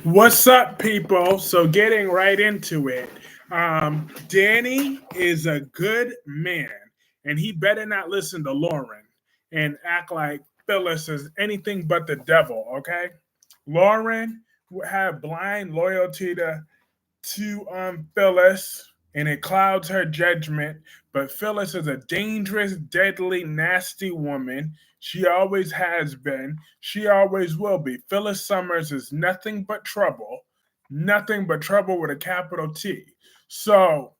What's up, people? So, getting right into it, Danny is a good man, and he better not listen to Lauren and act like Phyllis is anything but the devil, okay? Lauren had blind loyalty to Phyllis, and it clouds her judgment. But Phyllis is a dangerous, deadly, nasty woman. She always has been. She always will be. Phyllis Summers is nothing but trouble with a capital T. So,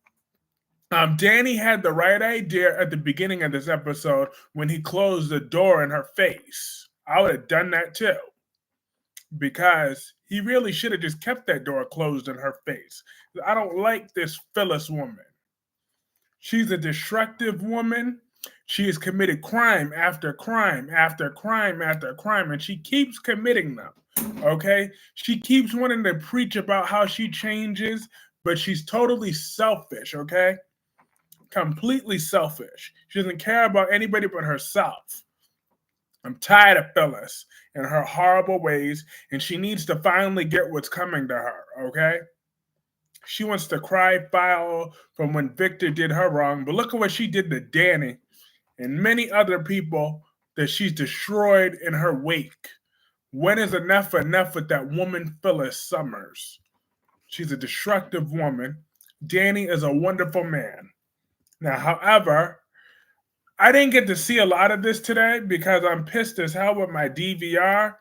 Danny had the right idea at the beginning of this episode when he closed the door in her face. I would have done that too because he really should have just kept that door closed in her face. I don't like this Phyllis woman. She's a destructive woman. She has committed crime after crime after crime after crime, and she keeps committing them. Okay? She keeps wanting to preach about how she changes, but she's totally selfish, okay? Completely selfish. She doesn't care about anybody but herself. I'm tired of Phyllis and her horrible ways, and she needs to finally get what's coming to her, okay? She wants to cry foul from when Victor did her wrong, but look at what she did to Danny and many other people that she's destroyed in her wake. When is enough with that woman, Phyllis Summers? She's a destructive woman. Danny is a wonderful man. Now, however, I didn't get to see a lot of this today because I'm pissed as hell with my DVR.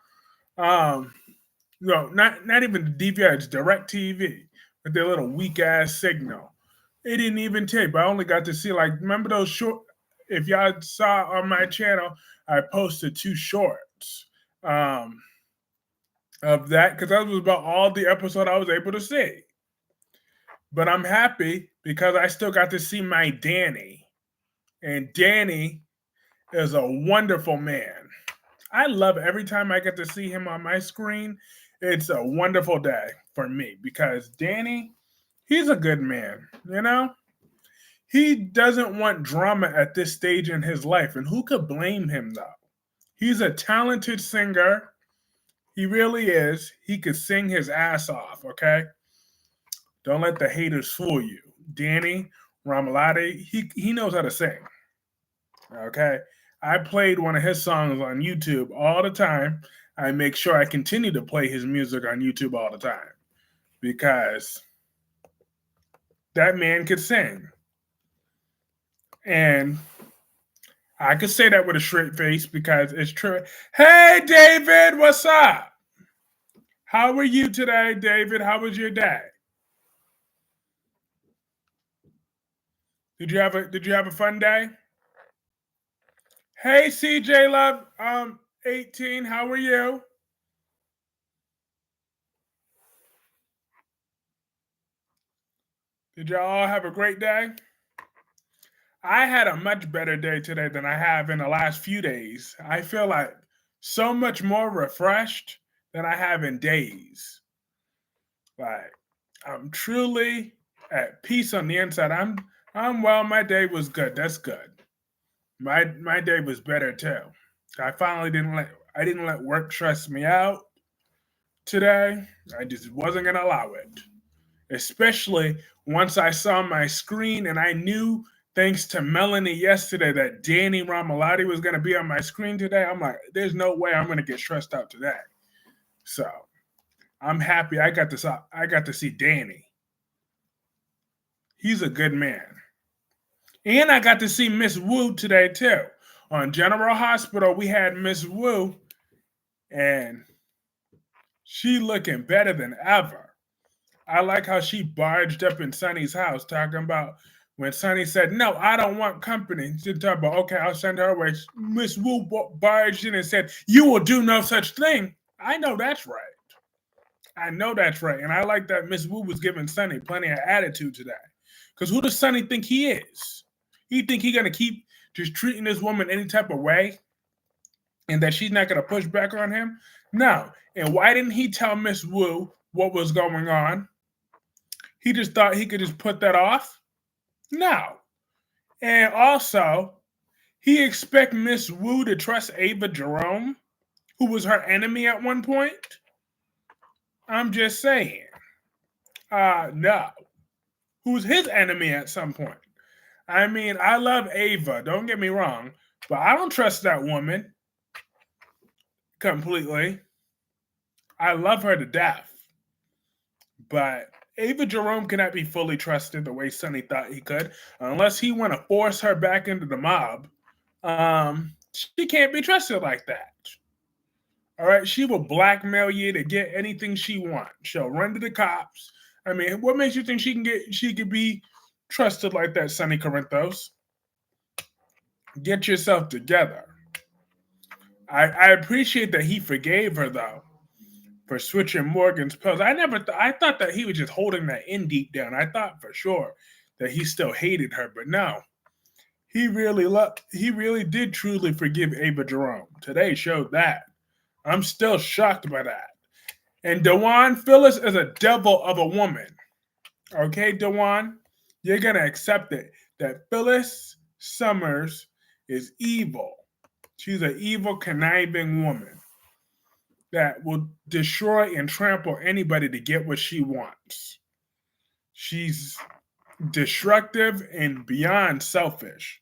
Um, no, not even the DVR, it's Direct TV with their little weak ass signal. It didn't even tape. I only got to see like remember those short. If y'all saw on my channel, I posted two shorts um, of that because that was about all the episode I was able to see. But I'm happy because I still got to see my Danny, and Danny is a wonderful man. I love every time I get to see him on my screen. It's a wonderful day for me because Danny, he's a good man, you know? He doesn't want drama at this stage in his life, and who could blame him though? He's a talented singer. He really is. He could sing his ass off, okay? Don't let the haters fool you. Danny Ramalati, he knows how to sing. Okay. I played one of his songs on YouTube all the time. I make sure I continue to play his music on YouTube all the time because that man could sing. And I could say that with a straight face because it's true. Hey, David, what's up? How are you today, David? How was your day? Did you have a fun day? Hey, CJ Love, 18, how are you? Did y'all all have a great day? I had a much better day today than I have in the last few days. I feel like so much more refreshed than I have in days. Like I'm truly at peace on the inside. I'm well. My day was good. That's good. My day was better too. I finally didn't let work stress me out today. I just wasn't gonna allow it. Especially once I saw my screen and I knew, thanks to Melanie yesterday, that Danny Ramalati was going to be on my screen today. I'm like, there's no way I'm going to get stressed out today. So I'm happy I got to see Danny. He's a good man. And I got to see Miss Wu today too. On General Hospital, we had Miss Wu, and she looking better than ever. I like how she barged up in Sonny's house talking about when Sonny said, "No, I don't want company." She talked about, "Okay, I'll send her away." Miss Wu barged in and said, "You will do no such thing." I know that's right. I know that's right. And I like that Miss Wu was giving Sonny plenty of attitude today. Because who does Sonny think he is? He think he going to keep just treating this woman any type of way and that she's not going to push back on him? No. And why didn't he tell Miss Wu what was going on? He just thought he could just put that off? No. And also, he expect Miss Wu to trust Ava Jerome, who was her enemy at one point? I'm just saying. No. Who's his enemy at some point? I mean, I love Ava, don't get me wrong, but I don't trust that woman completely. I love her to death. But Ava Jerome cannot be fully trusted the way Sonny thought he could, unless he want to force her back into the mob. She can't be trusted like that. All right, she will blackmail you to get anything she wants. She'll run to the cops. I mean, what makes you think she could be trusted like that, Sonny Corinthos? Get yourself together. I appreciate that he forgave her though for switching Morgan's pills. I thought that he was just holding that in deep down. I thought for sure that he still hated her, but no. He really did truly forgive Ava Jerome. Today showed that. I'm still shocked by that. And Dewan Phyllis is a devil of a woman. Okay, Dewan? You're gonna accept it. That Phyllis Summers is evil. She's an evil, conniving woman that will destroy and trample anybody to get what she wants. She's destructive and beyond selfish.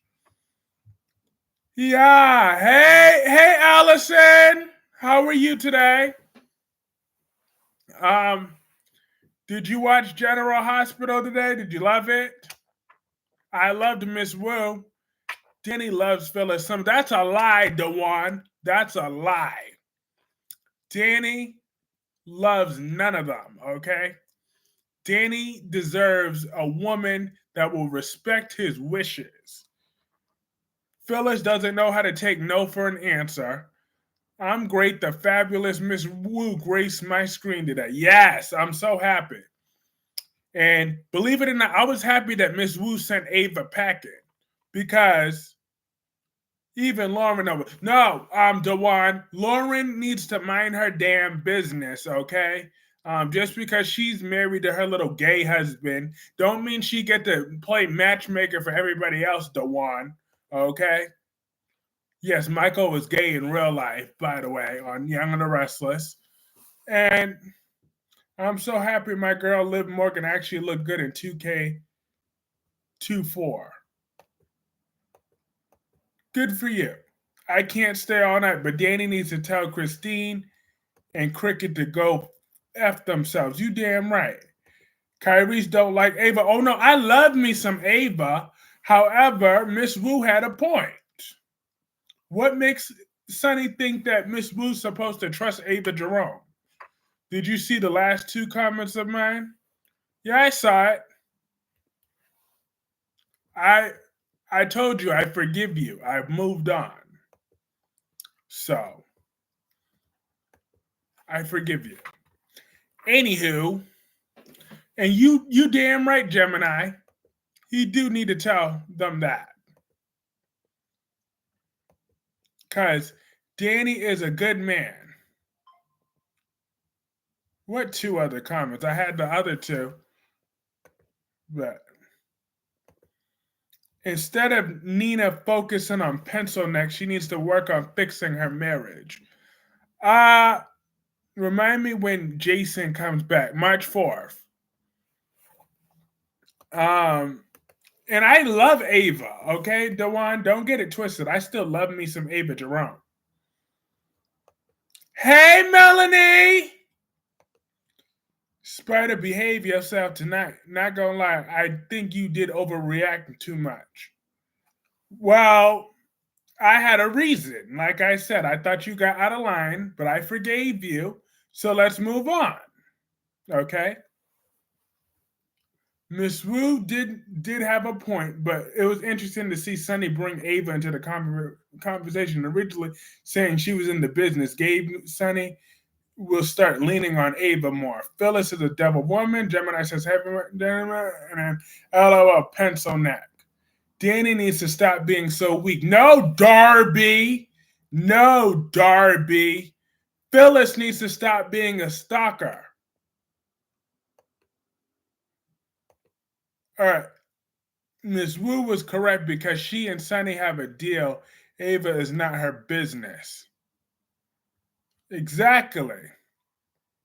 Yeah. Hey, Allison. How are you today? Um, did you watch General Hospital today? Did you love it? I loved Miss Wu. Denny loves Phyllis. That's a lie, Dewan. That's a lie. Danny loves none of them, okay? Danny deserves a woman that will respect his wishes. Phyllis doesn't know how to take no for an answer. I'm great. The fabulous Miss Wu graced my screen today. Yes, I'm so happy. And believe it or not, I was happy that Miss Wu sent Ava packing because even Lauren over. No, Dewan, Lauren needs to mind her damn business, okay? Just because she's married to her little gay husband, don't mean she get to play matchmaker for everybody else, Dewan. Okay? Yes, Michael was gay in real life, by the way, on Young and The Restless. And I'm so happy my girl Liv Morgan actually looked good in 2K24. Good for you. I can't stay all night, but Danny needs to tell Christine and Cricket to go F themselves. You damn right. Kyrie's don't like Ava. Oh no, I love me some Ava. However, Miss Wu had a point. What makes Sonny think that Miss Wu's supposed to trust Ava Jerome? Did you see the last two comments of mine? Yeah, I saw it. I I told you I forgive you. I've moved on. So I forgive you. Anywho, and you damn right, Gemini. You do need to tell them that. Cause Danny is a good man. What two other comments? I had the other two, but instead of Nina focusing on pencil neck, she needs to work on fixing her marriage. Uh remind me when Jason comes back, March 4th. Um and I love Ava, okay, Dewan, don't get it twisted. I still love me some Ava Jerome. Hey, Melanie! Spider, behave yourself tonight. Not gonna lie, I think you did overreact too much. Well, I had a reason. Like I said, I thought you got out of line, but I forgave you. So let's move on. Okay? Miss Wu did have a point, but it was interesting to see Sunny bring Ava into the conversation. Originally saying she was in the business, Gabe Sunny will start leaning on Ava more. Phyllis is a devil woman. Gemini says heavy, and then LOL pencil neck. Danny needs to stop being so weak. No, Darby. No, Darby. Phyllis needs to stop being a stalker. All right. Ms. Wu was correct because she and Sunny have a deal. Ava is not her business. Exactly.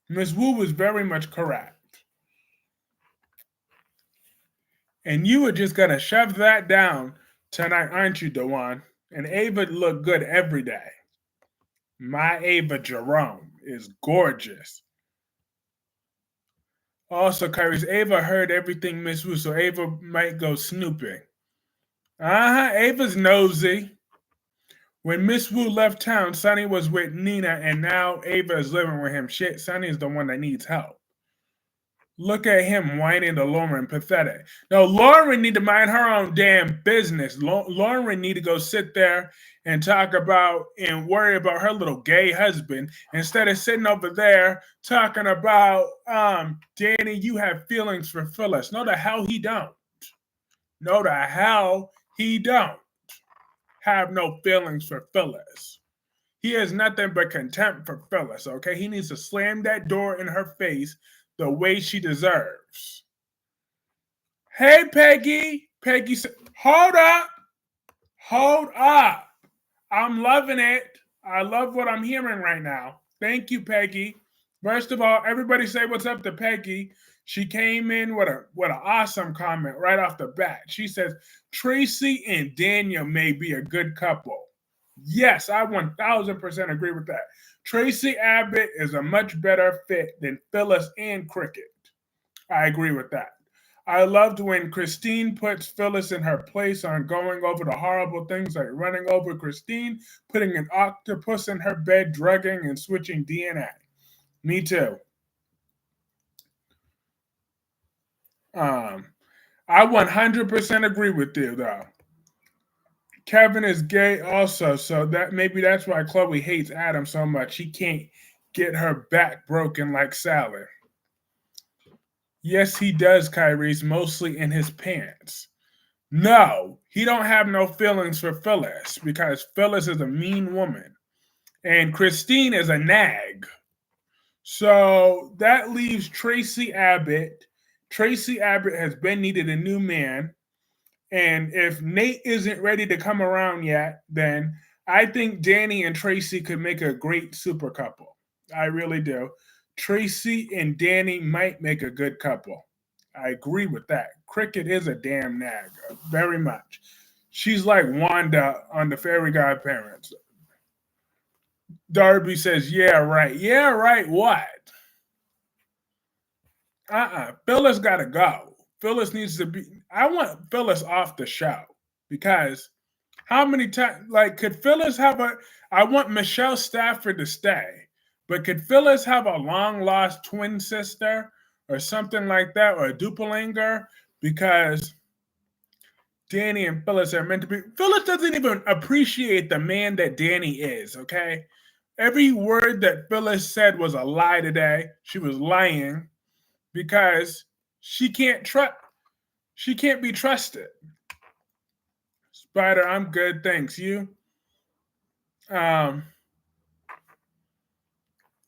Miss Wu was very much correct. And you were just gonna shove that down tonight, aren't you, Dewan? And Ava looked good every day. My Ava Jerome is gorgeous. Also, Kyrie's Ava heard everything Miss Wu, so Ava might go snooping. Ava's nosy. When Miss Wu left town, Sonny was with Nina, and now Ava is living with him. Shit, Sonny is the one that needs help. Look at him whining to Lauren, pathetic. No, Lauren need to mind her own damn business. Lauren need to go sit there and talk about and worry about her little gay husband instead of sitting over there talking about, Danny, you have feelings for Phyllis. No, the hell he don't. No, the hell he don't have no feelings for Phyllis. He has nothing but contempt for Phyllis, okay? He needs to slam that door in her face the way she deserves. Hey, Peggy. Peggy said, hold up. Hold up. I'm loving it. I love what I'm hearing right now. Thank you, Peggy. First of all, everybody say what's up to Peggy. She came in with an awesome comment right off the bat. She says, Tracy and Daniel may be a good couple. Yes, I 1000% agree with that. Tracy Abbott is a much better fit than Phyllis and Cricket. I agree with that. I loved when Christine puts Phyllis in her place on going over the horrible things like running over Christine, putting an octopus in her bed, drugging, and switching DNA. Me too. I 100% agree with you, though. Kevin is gay also, so that maybe that's why Chloe hates Adam so much. He can't get her back broken like Sally. Yes, he does, Kyrie's mostly in his pants. No, he don't have no feelings for Phyllis because Phyllis is a mean woman and Christine is a nag. So that leaves Tracy Abbott. Tracy Abbott has been needed a new man. And if Nate isn't ready to come around yet, then I think Danny and Tracy could make a great super couple. I really do. Tracy and Danny might make a good couple. I agree with that. Cricket is a damn nag, very much. She's like Wanda on the Fairy Godparents. Darby says, yeah, right. Yeah, right, what? Phyllis got to go. Phyllis needs to be. I want Phyllis off the show because how many times, like, could Phyllis have a. I want Michelle Stafford to stay, but could Phyllis have a long lost twin sister or something like that or a duppelganger? Because Danny and Phyllis are meant to be. Phyllis doesn't even appreciate the man that Danny is, okay? Every word that Phyllis said was a lie today. She was lying because she can't be trusted. Spider, I'm good, thanks. You?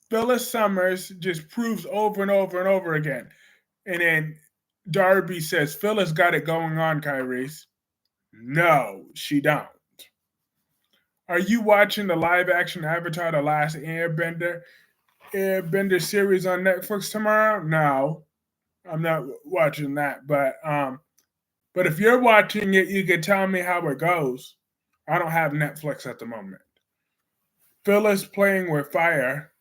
Phyllis Summers just proves over and over and over again. And then Darby says, Phyllis got it going on, Kyrie's. No, she don't. Are you watching the live action Avatar The Last Airbender series on Netflix tomorrow? No, I'm not watching that. But if you're watching it, you can tell me how it goes. I don't have Netflix at the moment. Phyllis playing with fire,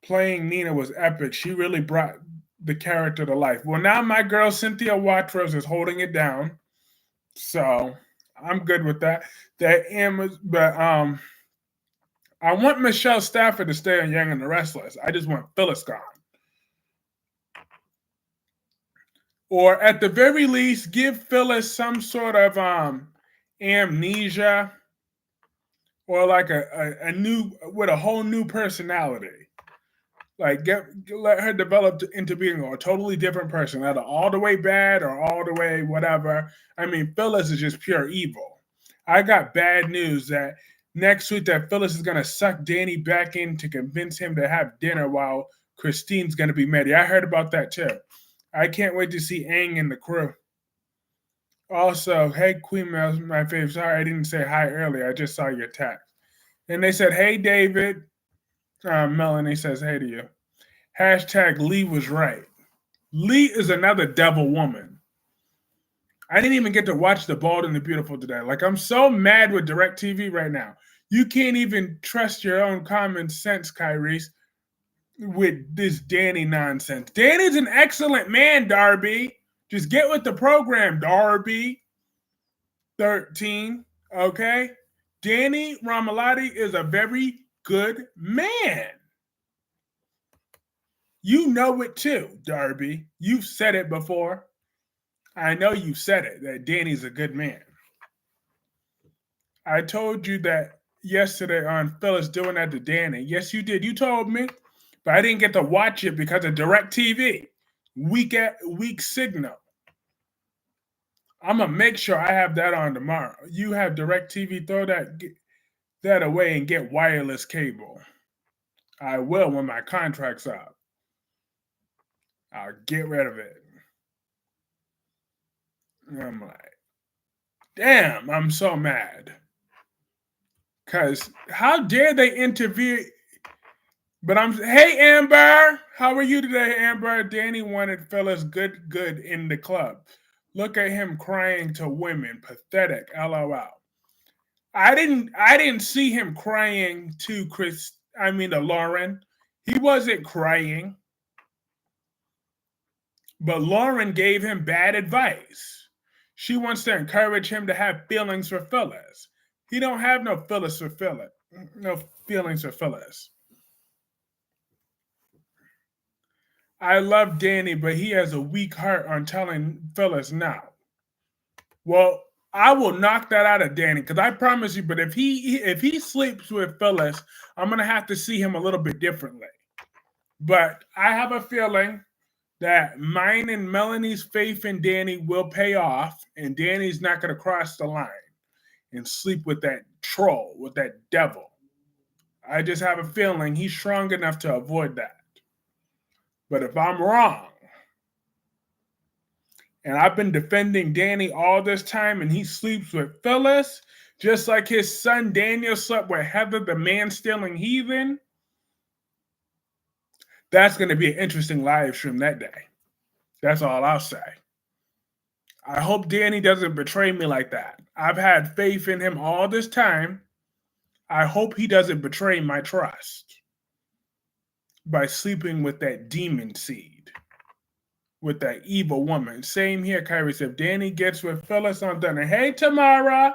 playing Nina was epic. She really brought the character to life. Well, now my girl Cynthia Watros is holding it down, so I'm good with that. But I want Michelle Stafford to stay on Young and the Restless. I just want Phyllis gone. Or at the very least, give Phyllis some sort of amnesia or like a new with a whole new personality. Like let her develop into being a totally different person, either all the way bad or all the way whatever. I mean, Phyllis is just pure evil. I got bad news that next week that Phyllis is gonna suck Danny back in to convince him to have dinner while Christine's gonna be married. I heard about that too. I can't wait to see Aang and the crew. Also, hey Queen Mel's my favorite. Sorry, I didn't say hi earlier. I just saw your text. And they said, hey David. Melanie says hey to you. Hashtag Lee was right. Lee is another devil woman. I didn't even get to watch The Bold and the Beautiful today. Like, I'm so mad with DirecTV right now. You can't even trust your own common sense, Kyrese, with this Danny nonsense. Danny's an excellent man, Darby. Just get with the program, Darby. 13, okay? Danny Ramalotti is a very good man. You know it too, Darby. You've said it before. I know you said it, that Danny's a good man. I told you that yesterday on Phyllis doing that to Danny. Yes, you did. You told me, but I didn't get to watch it because of DirecTV. Weak signal. I'm gonna make sure I have that on tomorrow. You have DirecTV. Throw that away and get wireless cable. I will when my contract's up. I'll get rid of it. I'm like, damn, I'm so mad. Because how dare they interview? But hey, Amber, how are you today, Amber? Danny wanted Phyllis good in the club. Look at him crying to women. Pathetic, LOL. I didn't see him crying to Lauren. He wasn't crying. But Lauren gave him bad advice. She wants to encourage him to have feelings for Phyllis. He don't have no feelings for Phyllis. I love Danny, but he has a weak heart on telling Phyllis no. Well, I will knock that out of Danny because I promise you. But if he sleeps with Phyllis, I'm gonna have to see him a little bit differently. But I have a feeling that mine and Melanie's faith in Danny will pay off, and Danny's not going to cross the line and sleep with that troll, with that devil. I just have a feeling he's strong enough to avoid that. But if I'm wrong, and I've been defending Danny all this time, and he sleeps with Phyllis, just like his son Daniel slept with Heather, the man-stealing heathen, that's going to be an interesting live stream that day. That's all I'll say. I hope Danny doesn't betray me like that. I've had faith in him all this time. I hope he doesn't betray my trust by sleeping with that demon seed, with that evil woman. Same here, Kyrie. If Danny gets with Phyllis, I'm done. And hey, Tamara.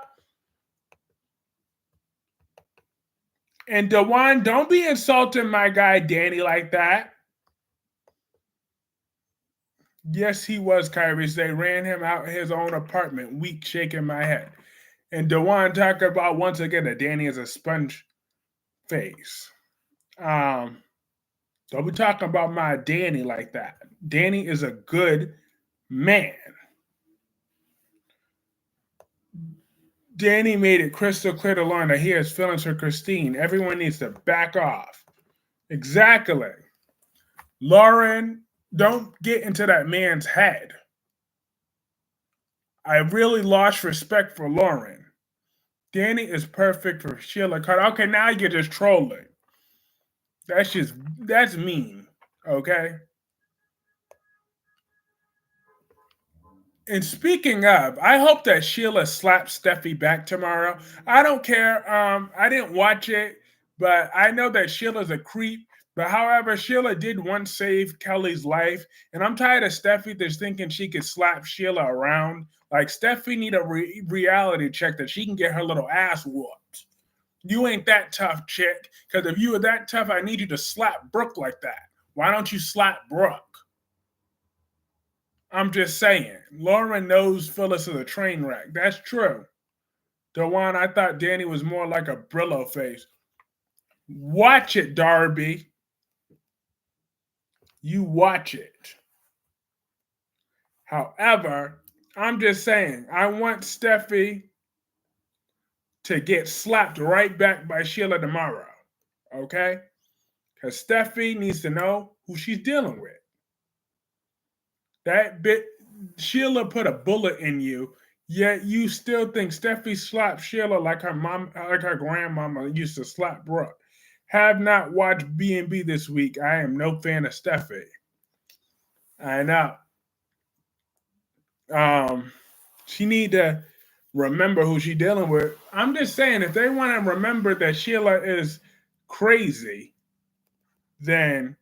And Dewan, don't be insulting my guy Danny like that. Yes, he was, Kyrie. They ran him out his own apartment, weak, shaking my head. And Dewan talked about once again that Danny is a sponge face. Don't be talking about my Danny like that. Danny is a good man. Danny made it crystal clear to Lauren that he has feelings for Christine. Everyone needs to back off. Exactly. Lauren, don't get into that man's head. I really lost respect for Lauren. Danny is perfect for Sheila Carter. Okay, now you're just trolling. That's mean. Okay. And speaking of, I hope that Sheila slaps Steffi back tomorrow. I don't care. I didn't watch it, but I know that Sheila's a creep. But however, Sheila did once save Kelly's life, and I'm tired of Steffi just thinking she could slap Sheila around. Like Steffi need a reality check that she can get her little ass whooped. You ain't that tough, chick. Because if you were that tough, I need you to slap Brooke like that. Why don't you slap Brooke? I'm just saying. Lauren knows Phyllis is a train wreck. That's true. Dewan, I thought Danny was more like a Brillo face. Watch it, Darby. You watch it. However, I'm just saying, I want Steffi to get slapped right back by Sheila tomorrow. Okay? Because Steffi needs to know who she's dealing with. Sheila put a bullet in you, yet you still think Steffi slapped Sheila like her grandmama used to slap Brooke. Have not watched B&B this week. I am no fan of Steffi. I know. She need to remember who she dealing with. I'm just saying, if they want to remember that Sheila is crazy, then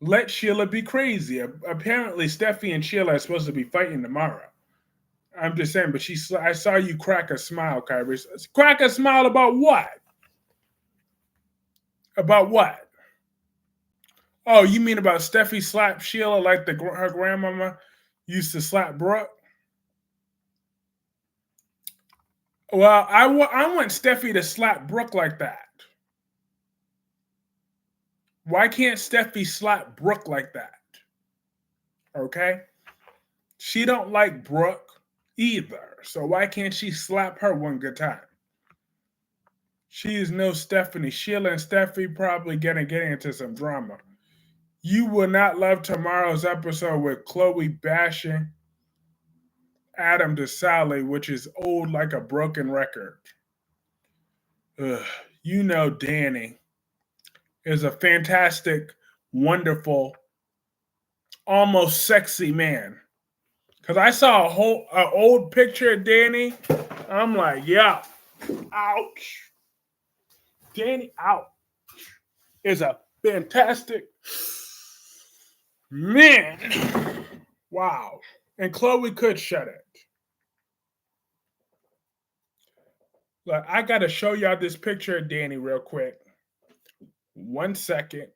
let Sheila be crazy. Apparently, Steffi and Sheila are supposed to be fighting tomorrow. I'm just saying, but I saw you crack a smile, Kyrie. Crack a smile about what? About what? Oh, you mean about Steffi slap Sheila like her grandmama used to slap Brooke? Well, I want Steffi to slap Brooke like that. Why can't Steffi slap Brooke like that? Okay? She don't like Brooke either. So why can't she slap her one good time? She is no Stephanie. Sheila and Steffi probably gonna get into some drama. You will not love tomorrow's episode with Chloe bashing Adam to Sally, which is old like a broken record. Ugh. You know Danny is a fantastic, wonderful, almost sexy man. Cause I saw an old picture of Danny. I'm like, yeah, ouch. Danny out is a fantastic man. Wow. And Chloe could shut it. Look, I gotta show y'all this picture of Danny real quick. 1 second.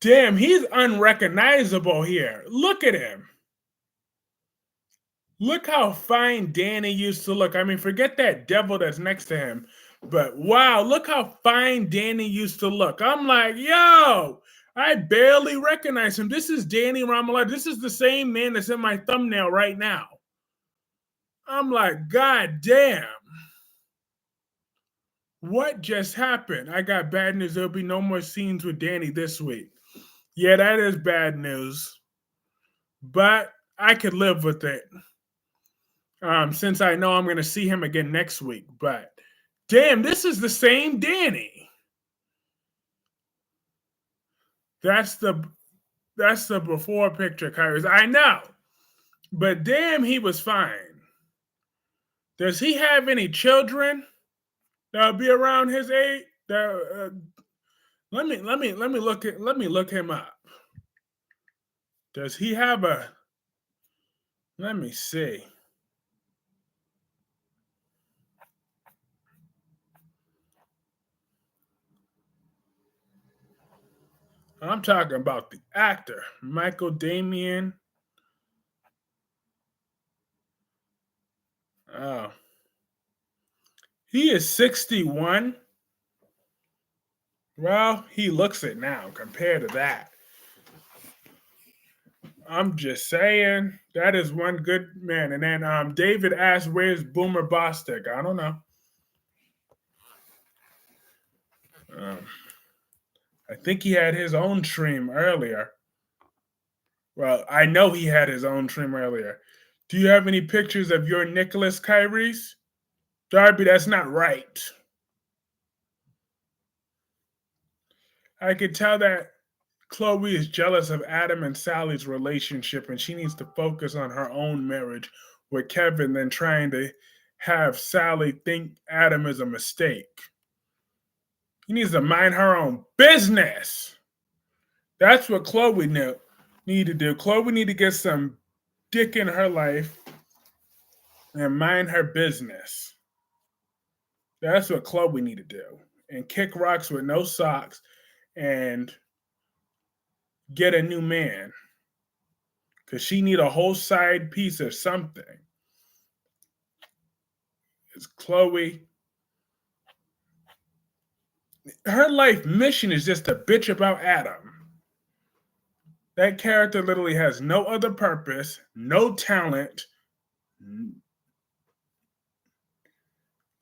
Damn, he's unrecognizable here. Look at him. Look how fine Danny used to look. I mean, forget that devil that's next to him. But wow, look how fine Danny used to look. I'm like, yo, I barely recognize him. This is Danny Ramallah. This is the same man that's in my thumbnail right now. I'm like, God damn. What just happened? I got bad news. There'll be no more scenes with Danny this week. Yeah, that is bad news. But I could live with it. Since I know I'm going to see him again next week. But damn, this is the same Danny. That's the before picture, Kyrie. I know. But damn, he was fine. Does he have any children that'll be around his age? Let me look him up. Does he have a? Let me see. I'm talking about the actor, Michael Damian. Oh. He is 61. Well, he looks it now compared to that. I'm just saying that is one good man. And then David asked, "Where's Boomer Bostic?" I don't know. I think he had his own stream earlier. Well, I know he had his own stream earlier. Do you have any pictures of your Nicholas Kyries? Darby, that's not right. I could tell that Chloe is jealous of Adam and Sally's relationship and she needs to focus on her own marriage with Kevin than trying to have Sally think Adam is a mistake. He needs to mind her own business. That's what Chloe need to do. Chloe need to get some dick in her life and mind her business. That's what Chloe need to do. And kick rocks with no socks and get a new man. Because she need a whole side piece of something. It's Chloe. Her life mission is just to bitch about Adam. That character literally has no other purpose, no talent.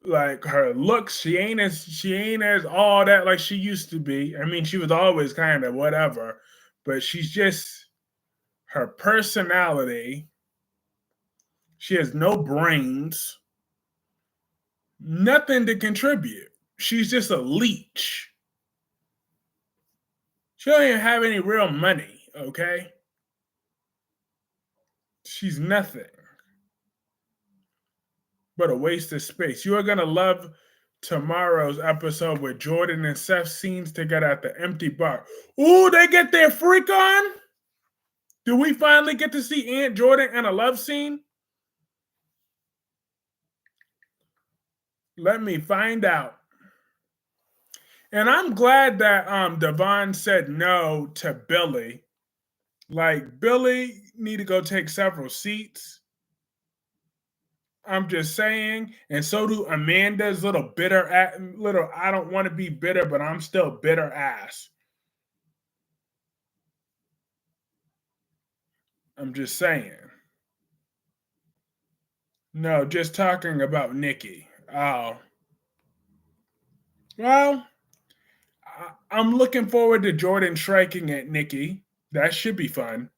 Like her looks, she ain't as all that like she used to be. I mean, she was always kind of whatever, but she's just her personality. She has no brains, nothing to contribute. She's just a leech. She don't even have any real money, okay? She's nothing but a waste of space. You are going to love tomorrow's episode with Jordan and Seth scenes together at the empty bar. Ooh, they get their freak on? Do we finally get to see Aunt Jordan in a love scene? Let me find out. And I'm glad that Devon said no to Billy. Like, Billy need to go take several seats. I'm just saying, and so do Amanda's little little I don't want to be bitter, but I'm still bitter ass. I'm just saying. No, just talking about Nikki. Oh. Well, I'm looking forward to Jordan striking at Nikki. That should be fun.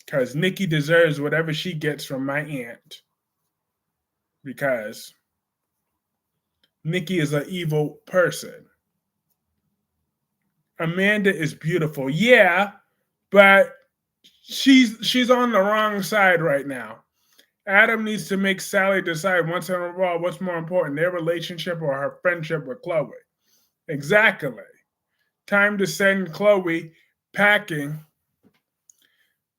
Because Nikki deserves whatever she gets from my aunt. Because Nikki is an evil person. Amanda is beautiful. Yeah, but she's on the wrong side right now. Adam needs to make Sally decide once and for all what's more important, their relationship or her friendship with Chloe. Exactly. Time to send Chloe packing.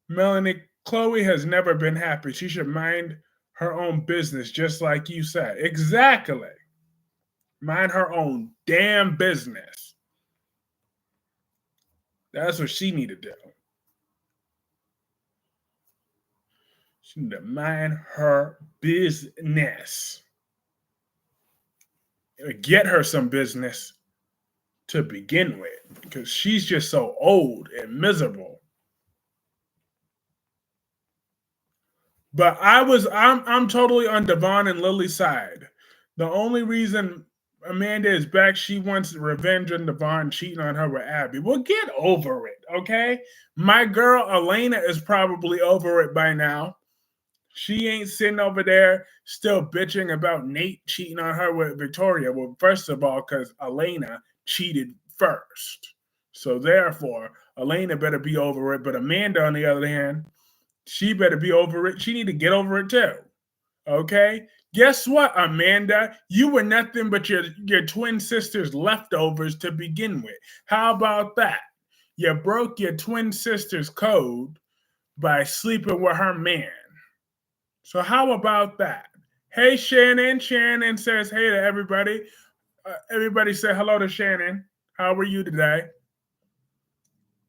Melanie, Chloe has never been happy. She should mind her own business, just like you said. Exactly. Mind her own damn business. That's what she need to do. She need to mind her business. Get her some business to begin with, because she's just so old and miserable. But I'm totally on Devon and Lily's side. The only reason Amanda is back, she wants revenge on Devon cheating on her with Abby. Well, get over it, okay? My girl Elena is probably over it by now. She ain't sitting over there still bitching about Nate cheating on her with Victoria. Well, first of all, because Elena cheated first. So therefore, Elena better be over it. But Amanda, on the other hand, she better be over it. She need to get over it too. Okay? Guess what, Amanda? You were nothing but your twin sister's leftovers to begin with. How about that? You broke your twin sister's code by sleeping with her man. So how about that? Hey, Shannon. Shannon says hey to everybody. Everybody say hello to Shannon. How are you today?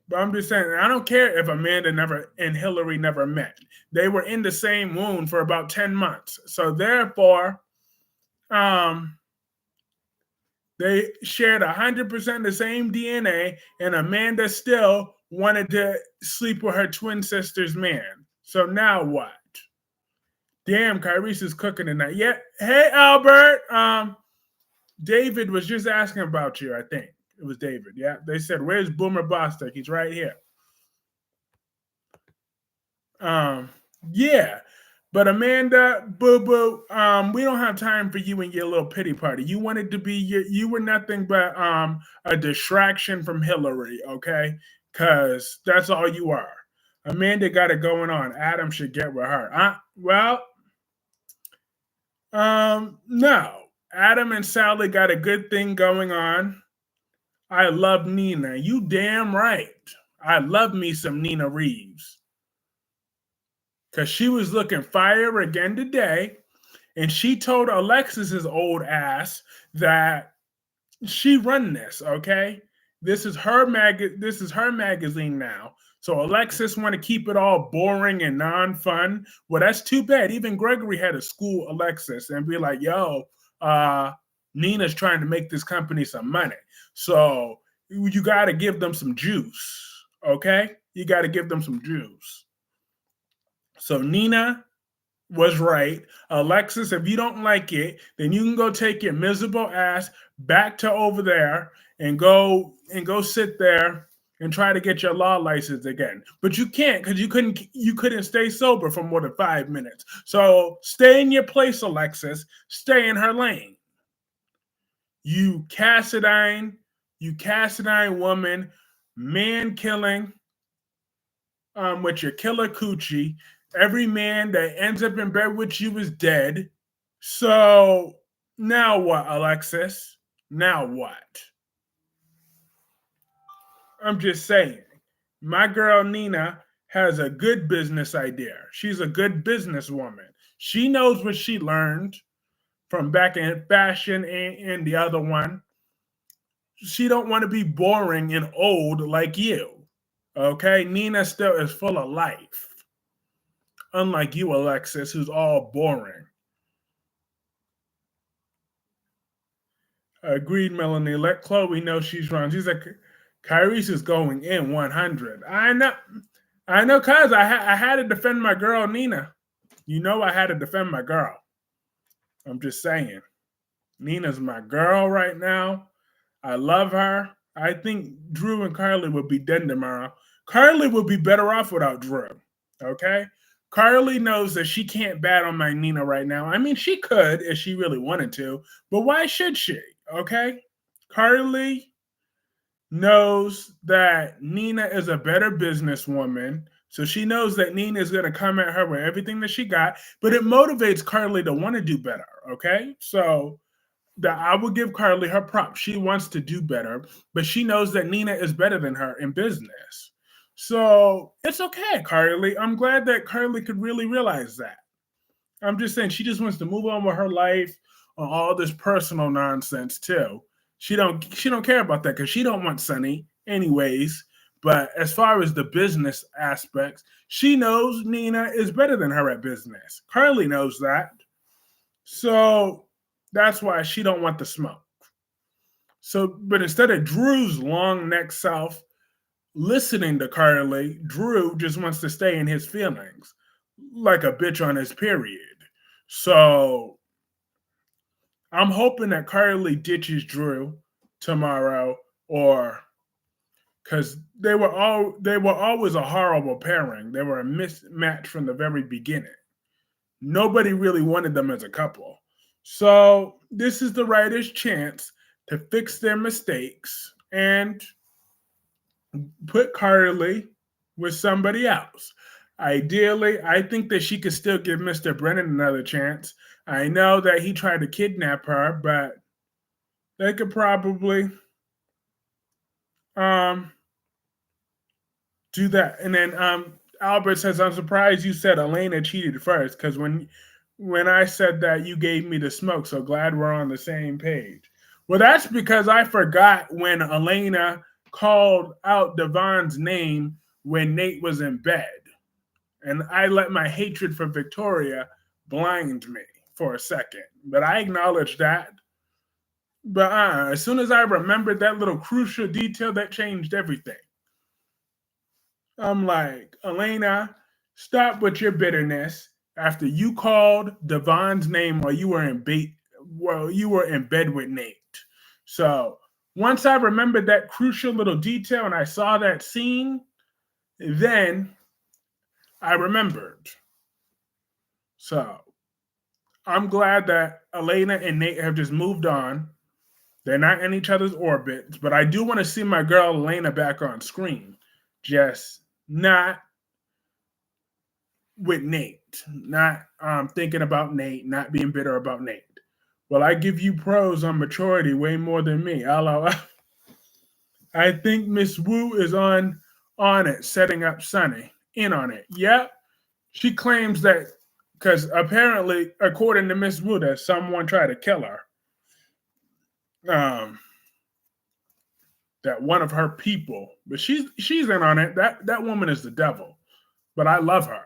But I'm just saying, I don't care if Amanda and Hillary never met. They were in the same womb for about 10 months. So therefore, they shared 100% the same DNA, and Amanda still wanted to sleep with her twin sister's man. So now what? Damn, Kyrie's is cooking tonight. Yeah. Hey, Albert. David was just asking about you, I think. It was David. Yeah. They said, where's Boomer Bostic? He's right here. Yeah. But Amanda, boo-boo, we don't have time for you and your little pity party. You wanted to be, you were nothing but a distraction from Hillary, okay? Because that's all you are. Amanda got it going on. Adam should get with her. No. Adam and Sally got a good thing going on. I love Nina. You damn right. I love me some Nina Reeves. Because she was looking fire again today. And she told Alexis's old ass that she run this, okay? This is her magazine now. So Alexis want to keep it all boring and non-fun. Well, that's too bad. Even Gregory had to school Alexis and be like, yo, Nina's trying to make this company some money. So you got to give them some juice, okay? You got to give them some juice. So Nina was right. Alexis, if you don't like it, then you can go take your miserable ass back to over there and go sit there and try to get your law license again. But you can't because you couldn't stay sober for more than 5 minutes. So stay in your place, Alexis. Stay in her lane. You you Cassadine woman, man killing with your killer coochie. Every man that ends up in bed with you is dead. So now what, Alexis? Now what? I'm just saying. My girl Nina has a good business idea. She's a good businesswoman. She knows what she learned from back in fashion and the other one. She don't want to be boring and old like you. Okay? Nina still is full of life. Unlike you, Alexis, who's all boring. Agreed, Melanie. Let Chloe know she's wrong. She's like, Kyrie's is going in 100. I know, cuz I had to defend my girl, Nina. You know I had to defend my girl. I'm just saying. Nina's my girl right now. I love her. I think Drew and Carly would be dead tomorrow. Carly would be better off without Drew. Okay? Carly knows that she can't bat on my Nina right now. I mean, she could if she really wanted to, but why should she? Okay? Carly knows that Nina is a better businesswoman. So she knows that Nina is going to come at her with everything that she got, but it motivates Carly to want to do better. Okay? So that I will give Carly her props. She wants to do better, but she knows that Nina is better than her in business. So it's okay, Carly. I'm glad that Carly could really realize that. I'm just saying she just wants to move on with her life on all this personal nonsense too. She don't care about that because she don't want Sonny anyways. But as far as the business aspects, she knows Nina is better than her at business. Carly knows that. So that's why she don't want the smoke. So, but instead of Drew's long neck self listening to Carly, Drew just wants to stay in his feelings, like a bitch on his period. So I'm hoping that Carly ditches Drew tomorrow, or because they were always a horrible pairing. They were a mismatch from the very beginning. Nobody really wanted them as a couple. So this is the writer's chance to fix their mistakes and put Carly with somebody else. Ideally, I think that she could still give Mr. Brennan another chance. I know that he tried to kidnap her, but they could probably um, do that. And then Albert says, "I'm surprised you said Elena cheated first, because when I said that, you gave me the smoke. So glad we're on the same page." Well, that's because I forgot when Elena called out Devon's name when Nate was in bed. And I let my hatred for Victoria blind me for a second. But I acknowledge that. But as soon as I remembered that little crucial detail, that changed everything. I'm like, Elena, stop with your bitterness. After you called Devon's name while you were in bed with Nate. So once I remembered that crucial little detail and I saw that scene, then I remembered. So I'm glad that Elena and Nate have just moved on. They're not in each other's orbits, but I do want to see my girl Elena back on screen. Just not with Nate, not thinking about Nate, not being bitter about Nate. Well, I give you pros on maturity way more than me. LOL. I think Miss Wu is on it, setting up Sunny in on it. Yep. She claims that because apparently, according to Miss Wu, that someone tried to kill her. That one of her people, but she's in on it. That woman is the devil, but I love her.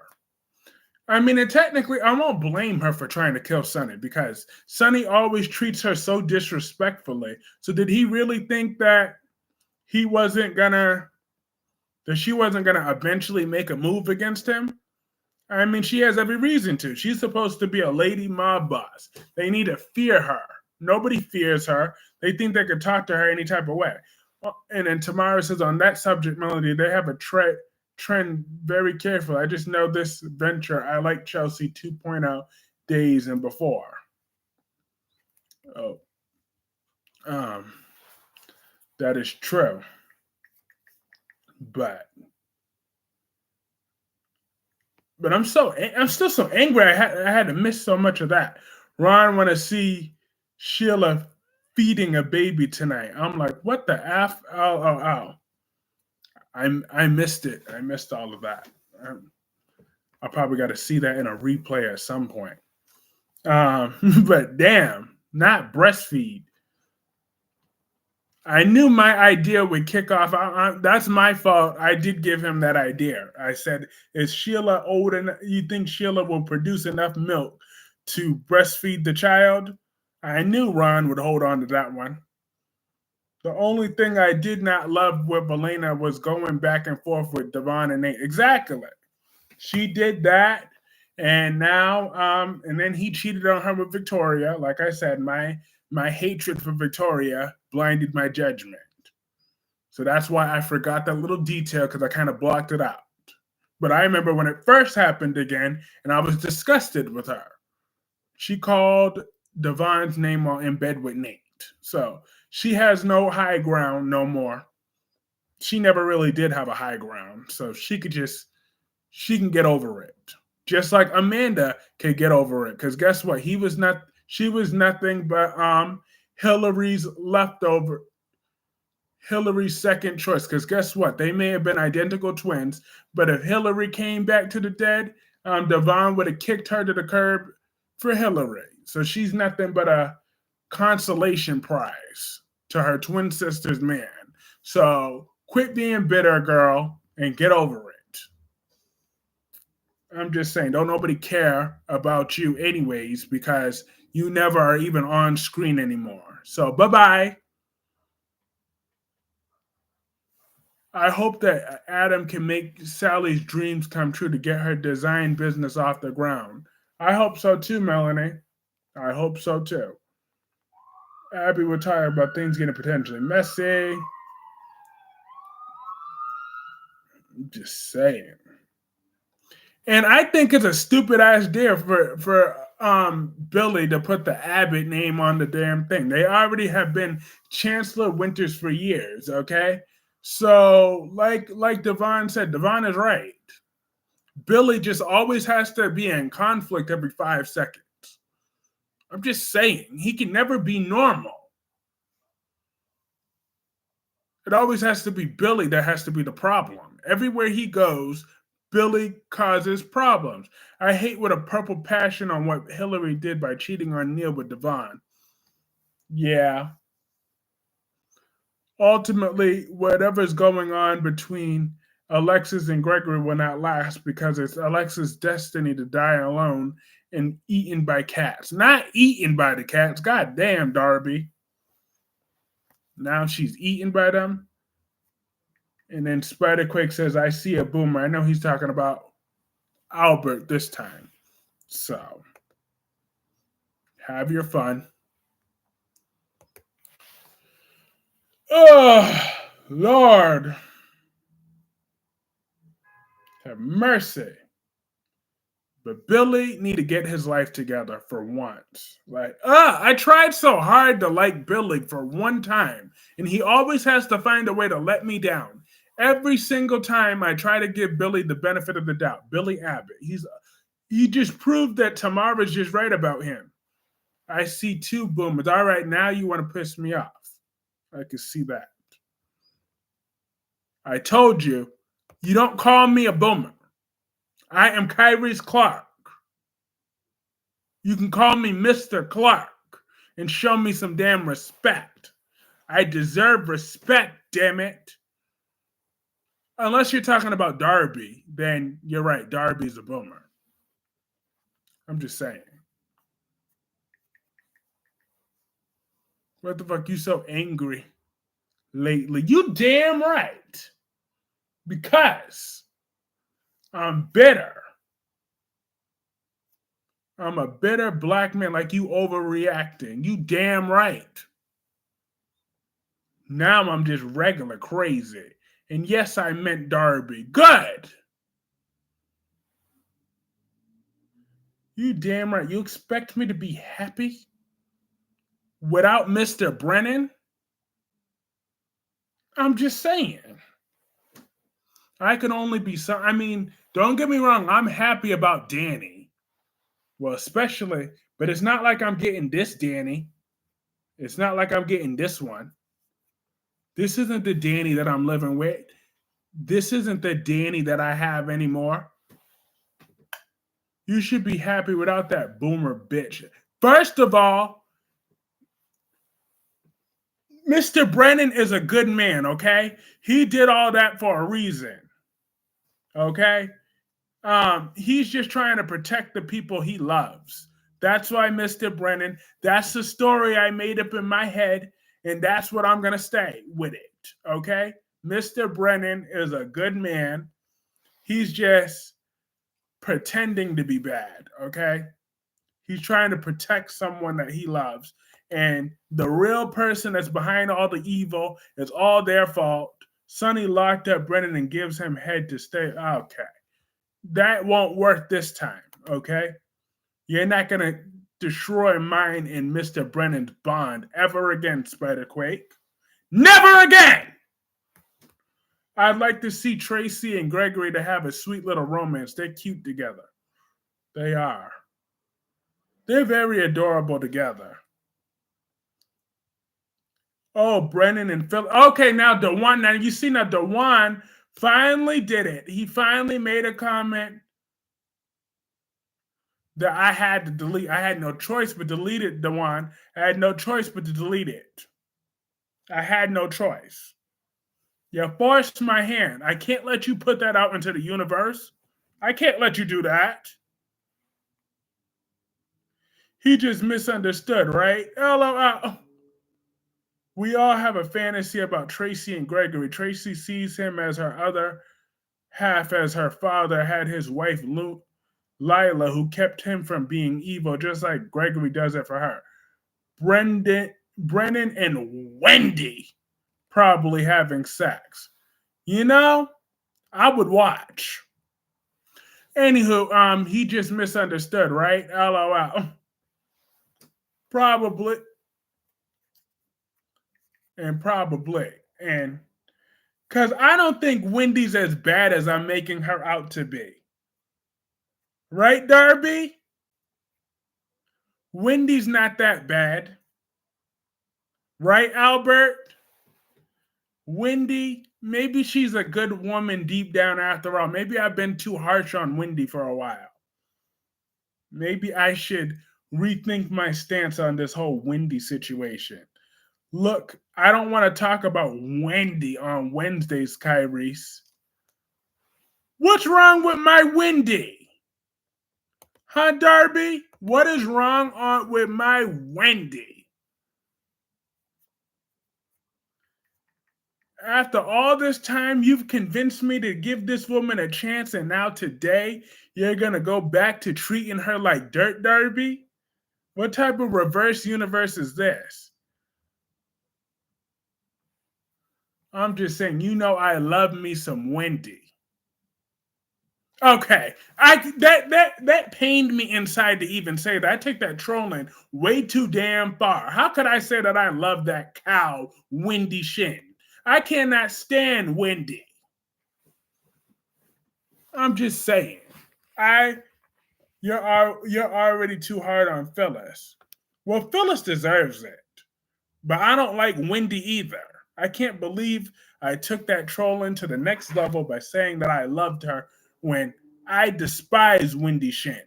I mean, and technically, I won't blame her for trying to kill Sonny because Sonny always treats her so disrespectfully. So did he really think that he wasn't gonna, that she wasn't gonna eventually make a move against him? I mean, she has every reason to. She's supposed to be a lady mob boss. They need to fear her. Nobody fears her. They think they could talk to her any type of way. And then Tamara says on that subject, Melody, they have a trend very careful. I just know this venture. I like Chelsea 2.0 days and before. Oh, um, that is true. But I'm still so angry. I had to miss so much of that. Ron want to see Sheila feeding a baby tonight. I'm like, what the f? Oh oh oh. I missed it. I missed all of that. Um, I probably got to see that in a replay at some point. But damn, not breastfeed. I knew my idea would kick off. That's my fault. I did give him that idea. I said, "Is Sheila old enough? You think Sheila will produce enough milk to breastfeed the child?" I knew Ron would hold on to that one. The only thing I did not love with Elena was going back and forth with Devon and Nate. Exactly. She did that, and now, and then he cheated on her with Victoria. Like I said, my hatred for Victoria blinded my judgment. So that's why I forgot that little detail because I kind of blocked it out. But I remember when it first happened again, and I was disgusted with her. She called Devon's name while in bed with Nate. So she has no high ground no more. She never really did have a high ground. So she can get over it. Just like Amanda can get over it. Because guess what? She was nothing but Hillary's leftover, Hillary's second choice. Because guess what? They may have been identical twins, but if Hillary came back to the dead, Devon would have kicked her to the curb for Hillary. So she's nothing but a consolation prize to her twin sister's man. So quit being bitter, girl, and get over it. I'm just saying, don't nobody care about you anyways because you never are even on screen anymore. So bye bye. I hope that Adam can make Sally's dreams come true to get her design business off the ground. I hope so too, Melanie. I hope so too. Abby will talk about things getting potentially messy. I'm just saying. And I think it's a stupid idea for Billy to put the Abbott name on the damn thing. They already have been Chancellor Winters for years, okay? So like Devon said, Devon is right. Billy just always has to be in conflict every 5 seconds. I'm just saying, he can never be normal. It always has to be Billy that has to be the problem. Everywhere he goes, Billy causes problems. I hate with a purple passion on what Hillary did by cheating on Neil with Devon. Yeah. Ultimately, whatever's going on between Alexis and Gregory will not last because it's Alexis' destiny to die alone and eaten by cats. Not eaten by the cats. God damn, Darby. Now she's eaten by them. And then Spiderquake says, I see a boomer. I know he's talking about Albert this time. So have your fun. Oh, Lord. Have mercy. But Billy need to get his life together for once. Like, I tried so hard to like Billy for one time, and he always has to find a way to let me down. Every single time I try to give Billy the benefit of the doubt, Billy Abbott, he just proved that Tamara's just right about him. I see two boomers. All right, now you want to piss me off. I can see that. I told you, you don't call me a boomer. I am Kyrie's Clark. You can call me Mr. Clark and show me some damn respect. I deserve respect, damn it. Unless you're talking about Darby, then you're right. Darby's a boomer. I'm just saying. What the fuck? You so angry lately? You damn right. Because I'm bitter. I'm a bitter black man like you overreacting. You damn right. Now I'm just regular crazy. And yes, I meant Darby. Good. You damn right. You expect me to be happy without Mr. Brennan? I'm just saying. I can only be so. I mean, don't get me wrong. I'm happy about Danny. Well, especially, but it's not like I'm getting this Danny. It's not like I'm getting this one. This isn't the Danny that I'm living with. This isn't the Danny that I have anymore. You should be happy without that boomer bitch. First of all, Mr. Brennan is a good man, okay? He did all that for a reason, okay? He's just trying to protect the people he loves. That's why Mr. Brennan, that's the story I made up in my head, and that's what I'm going to stay with it, okay? Mr. Brennan is a good man. He's just pretending to be bad, okay? He's trying to protect someone that he loves. And the real person that's behind all the evil, it's all their fault. Sonny locked up Brennan and gives him head to stay. Okay. That won't work this time, okay? You're not going to destroy mine and Mr. Brennan's bond ever again, Spiderquake. Never again! I'd like to see Tracy and Gregory to have a sweet little romance. They're cute together. They are. They're very adorable together. Oh, Brennan and Phil. Okay, now Dewan. Now you see, now Dewan finally did it. He finally made a comment that I had to delete. I had no choice but to delete it, Dewan. I had no choice but to delete it. I had no choice. You forced my hand. I can't let you put that out into the universe. I can't let you do that. He just misunderstood, right? LOL. We all have a fantasy about Tracy and Gregory. Tracy sees him as her other half, as her father had his wife Lila, who kept him from being evil, just like Gregory does it for her. Brennan and Wendy probably having sex. You know, I would watch. Anywho, he just misunderstood, right? LOL. Probably and probably. And because I don't think Wendy's as bad as I'm making her out to be. Right, Darby? Wendy's not that bad. Right, Albert? Wendy, maybe she's a good woman deep down after all. Maybe I've been too harsh on Wendy for a while. Maybe I should rethink my stance on this whole Wendy situation. Look, I don't want to talk about Wendy on Wednesdays, Kyrese. What's wrong with my Wendy? Huh, Darby? What is wrong with my Wendy? After all this time, you've convinced me to give this woman a chance, and now today you're gonna go back to treating her like dirt, Darby? What type of reverse universe is this? I'm just saying, you know, I love me some Wendy. Okay, that pained me inside to even say that. I take that trolling way too damn far. How could I say that I love that cow, Wendy Shin? I cannot stand Wendy. I'm just saying. I you're already too hard on Phyllis. Well, Phyllis deserves it, but I don't like Wendy either. I can't believe I took that trolling to the next level by saying that I loved her when I despise Wendy Shin.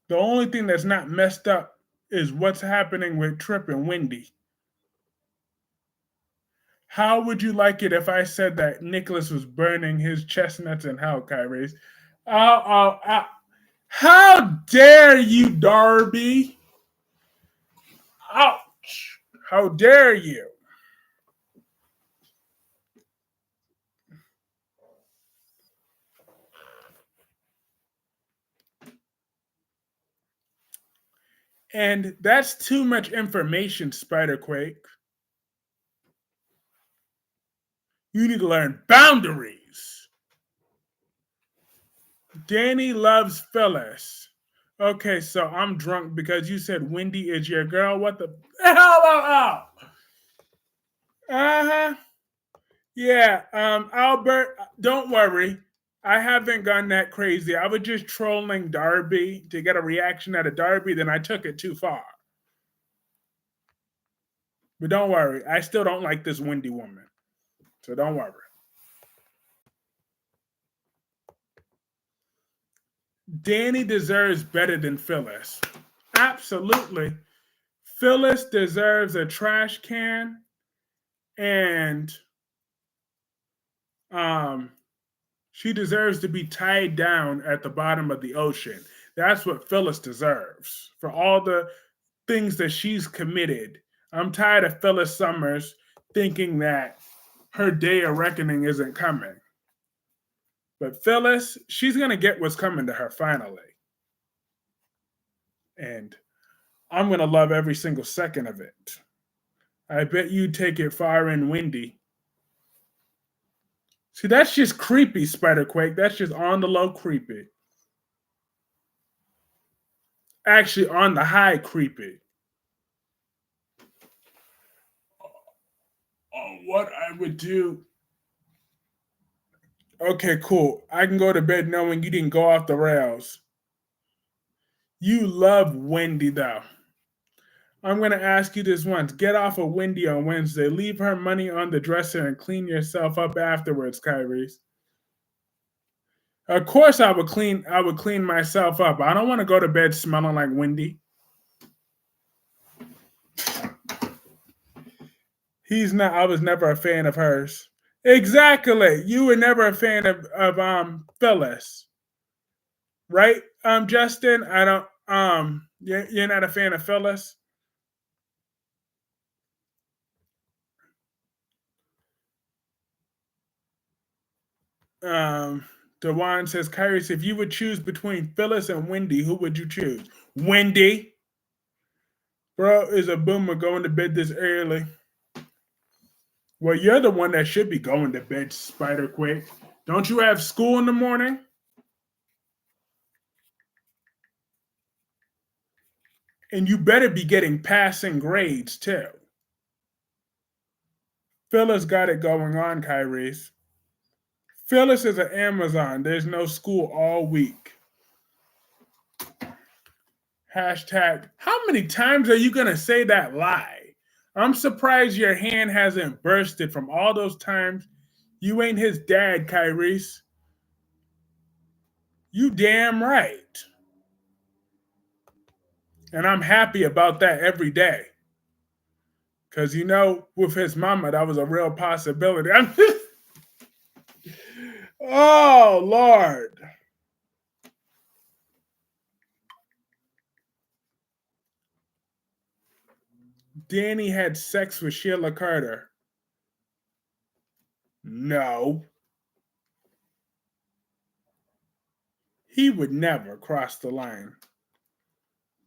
The only thing that's not messed up is what's happening with Trip and Wendy. How would you like it if I said that Nicholas was burning his chestnuts in hell, Kyrie? How dare you, Darby? Ouch! How dare you? And that's too much information, Spiderquake. You need to learn boundaries. Danny loves Phyllis. Okay, so I'm drunk because you said Wendy is your girl. What the hell? Uh-huh. Yeah, Albert, don't worry. I haven't gone that crazy. I was just trolling Darby to get a reaction out of Darby, then I took it too far. But don't worry, I still don't like this Wendy woman. So don't worry. Danny deserves better than Phyllis. Absolutely. Phyllis deserves a trash can and um she deserves to be tied down at the bottom of the ocean. That's what Phyllis deserves for all the things that she's committed. I'm tired of Phyllis Summers thinking that her day of reckoning isn't coming. But Phyllis, she's going to get what's coming to her finally. And I'm going to love every single second of it. I bet you take it far and windy. See, that's just creepy, Spiderquake. That's just on the low creepy. Actually, on the high creepy. What I would do. Okay, cool. I can go to bed knowing you didn't go off the rails. You love Wendy, though. I'm going to ask you this once. Get off of Wendy on Wednesday. Leave her money on the dresser and clean yourself up afterwards, Kyrie. Of course I would clean myself up. I don't want to go to bed smelling like Wendy. I was never a fan of hers. Exactly. You were never a fan of Phyllis. Right? Justin, I don't you're not a fan of Phyllis? Dewan says, Kyrie, if you would choose between Phyllis and Wendy, who would you choose? Wendy. Bro is a boomer going to bed this early. Well, you're the one that should be going to bed, Spiderquake. Don't you have school in the morning? And you better be getting passing grades, too. Phyllis got it going on, Kyrie. Phyllis is an Amazon. There's no school all week. Hashtag, how many times are you going to say that lie? I'm surprised your hand hasn't bursted from all those times. You ain't his dad, Kyrie. You damn right. And I'm happy about that every day. Because, with his mama, that was a real possibility. Oh, Lord. Danny had sex with Sheila Carter. No. He would never cross the line.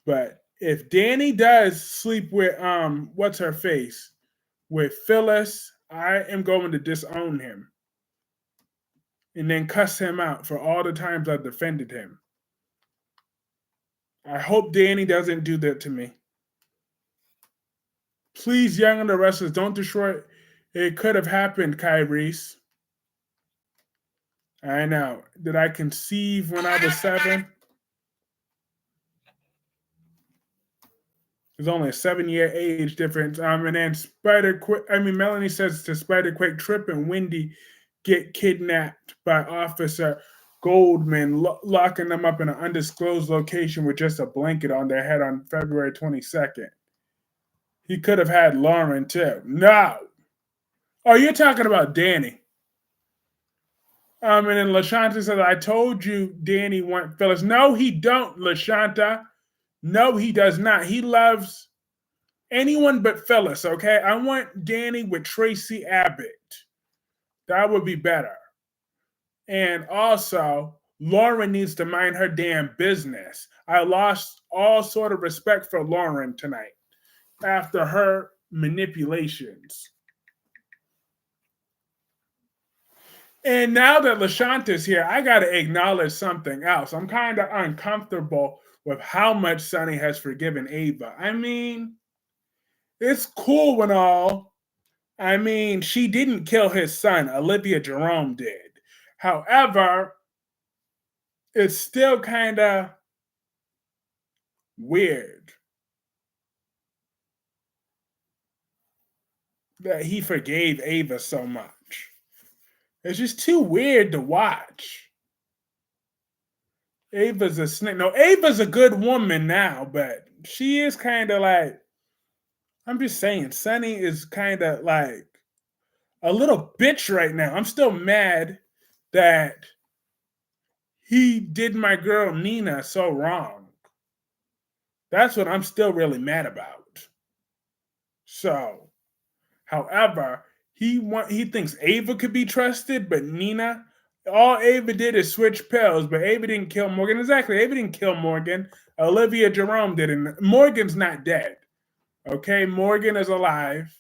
But if Danny does sleep with what's her face? With Phyllis, I am going to disown him. And then cuss him out for all the times I've defended him. I hope Danny doesn't do that to me. Please, Young and the Restless, don't destroy it. It could have happened, Kyrie. I know. Did I conceive when I was 7? There's only a 7-year age difference. And then Melanie says to Spiderquake, Trip and Wendy get kidnapped by Officer Goldman, locking them up in an undisclosed location with just a blanket on their head on February 22nd. He could have had Lauren too. No. Oh, you're talking about Danny. And then LaShanta says, I told you Danny wants Phyllis. No, he don't, LaShanta. No, he does not. He loves anyone but Phyllis, okay? I want Danny with Tracy Abbott. That would be better. And also, Lauren needs to mind her damn business. I lost all sort of respect for Lauren tonight after her manipulations. And now that LaShanta's here, I got to acknowledge something else. I'm kind of uncomfortable with how much Sonny has forgiven Ava. I mean, it's cool and all. I mean, she didn't kill his son. Olivia Jerome did. However, it's still kind of weird that he forgave Ava so much. It's just too weird to watch. Ava's a snake. No, Ava's a good woman now, but she is kind of like, I'm just saying, Sonny is kind of like a little bitch right now. I'm still mad that he did my girl Nina so wrong. That's what I'm still really mad about. So, however, he thinks Ava could be trusted, but Nina, all Ava did is switch pills, but Ava didn't kill Morgan. Exactly, Ava didn't kill Morgan. Olivia Jerome didn't. Morgan's not dead. Okay, Morgan is alive.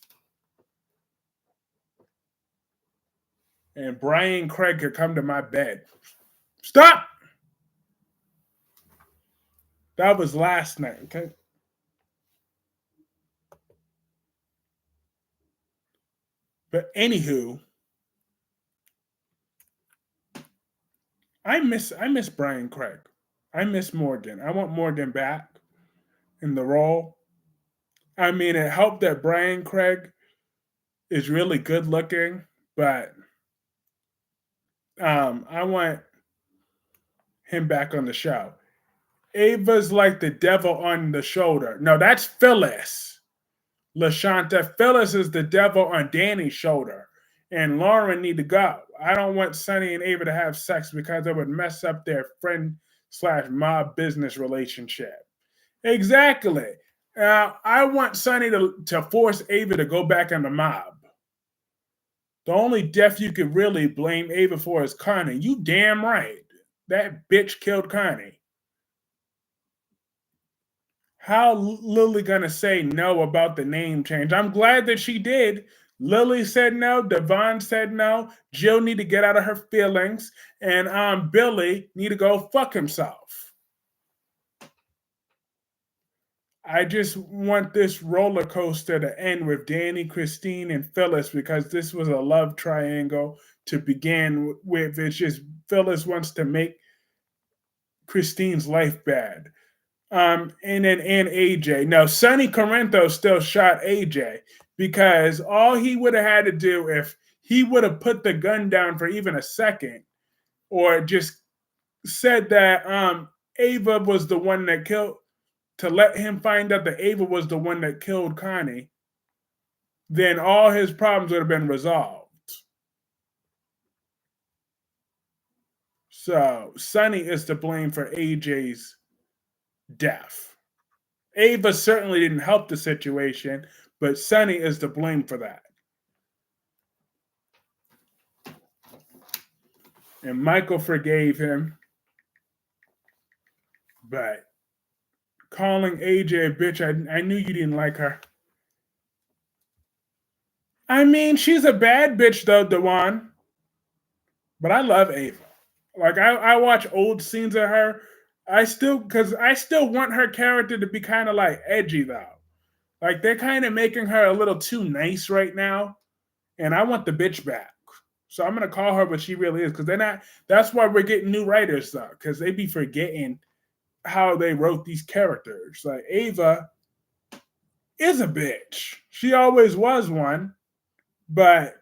And Brian Craig could come to my bed. Stop! That was last night, okay? But anywho, I miss Brian Craig. I miss Morgan. I want Morgan back in the role. I mean, it helped that Brian Craig is really good looking, but I want him back on the show. Ava's like the devil on the shoulder. No, that's Phyllis. LaShanta. Phyllis is the devil on Danny's shoulder. And Lauren need to go. I don't want Sonny and Ava to have sex because it would mess up their friend slash mob business relationship. Exactly. I want Sonny to force Ava to go back in the mob. The only death you could really blame Ava for is Connie. You damn right. That bitch killed Connie. How Lily gonna say no about the name change? I'm glad that she did. Lily said no. Devon said no. Jill need to get out of her feelings, and Billy need to go fuck himself. I just want this roller coaster to end with Danny, Christine, and Phyllis because this was a love triangle to begin with. It's just Phyllis wants to make Christine's life bad. And AJ. Now, Sonny Corinto still shot AJ because all he would have had to do if he would have put the gun down for even a second or just said that Ava was the one that killed, to let him find out that Ava was the one that killed Connie, then all his problems would have been resolved. So Sonny is to blame for AJ's death. Ava certainly didn't help the situation, but Sonny is to blame for that. And Michael forgave him, but calling AJ a bitch, I knew you didn't like her. I mean, she's a bad bitch though, Dewan. But I love Ava. Like I watch old scenes of her. I still want her character to be kind of like edgy though. Like they're kind of making her a little too nice right now, and I want the bitch back. So I'm gonna call her what she really is because they're not. That's why we're getting new writers though, because they be forgetting how they wrote these characters. Like Ava is a bitch. She always was one, but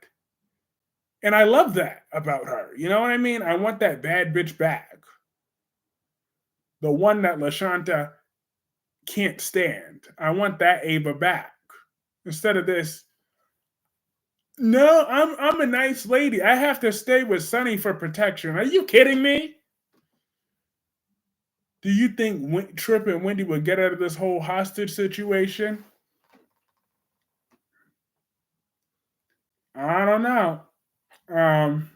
and I love that about her. You know what I mean? I want that bad bitch back. The one that LaShanta can't stand. I want that Ava back. Instead of this, no, I'm a nice lady. I have to stay with Sonny for protection. Are you kidding me? Do you think Trip and Wendy would get out of this whole hostage situation? I don't know. Um,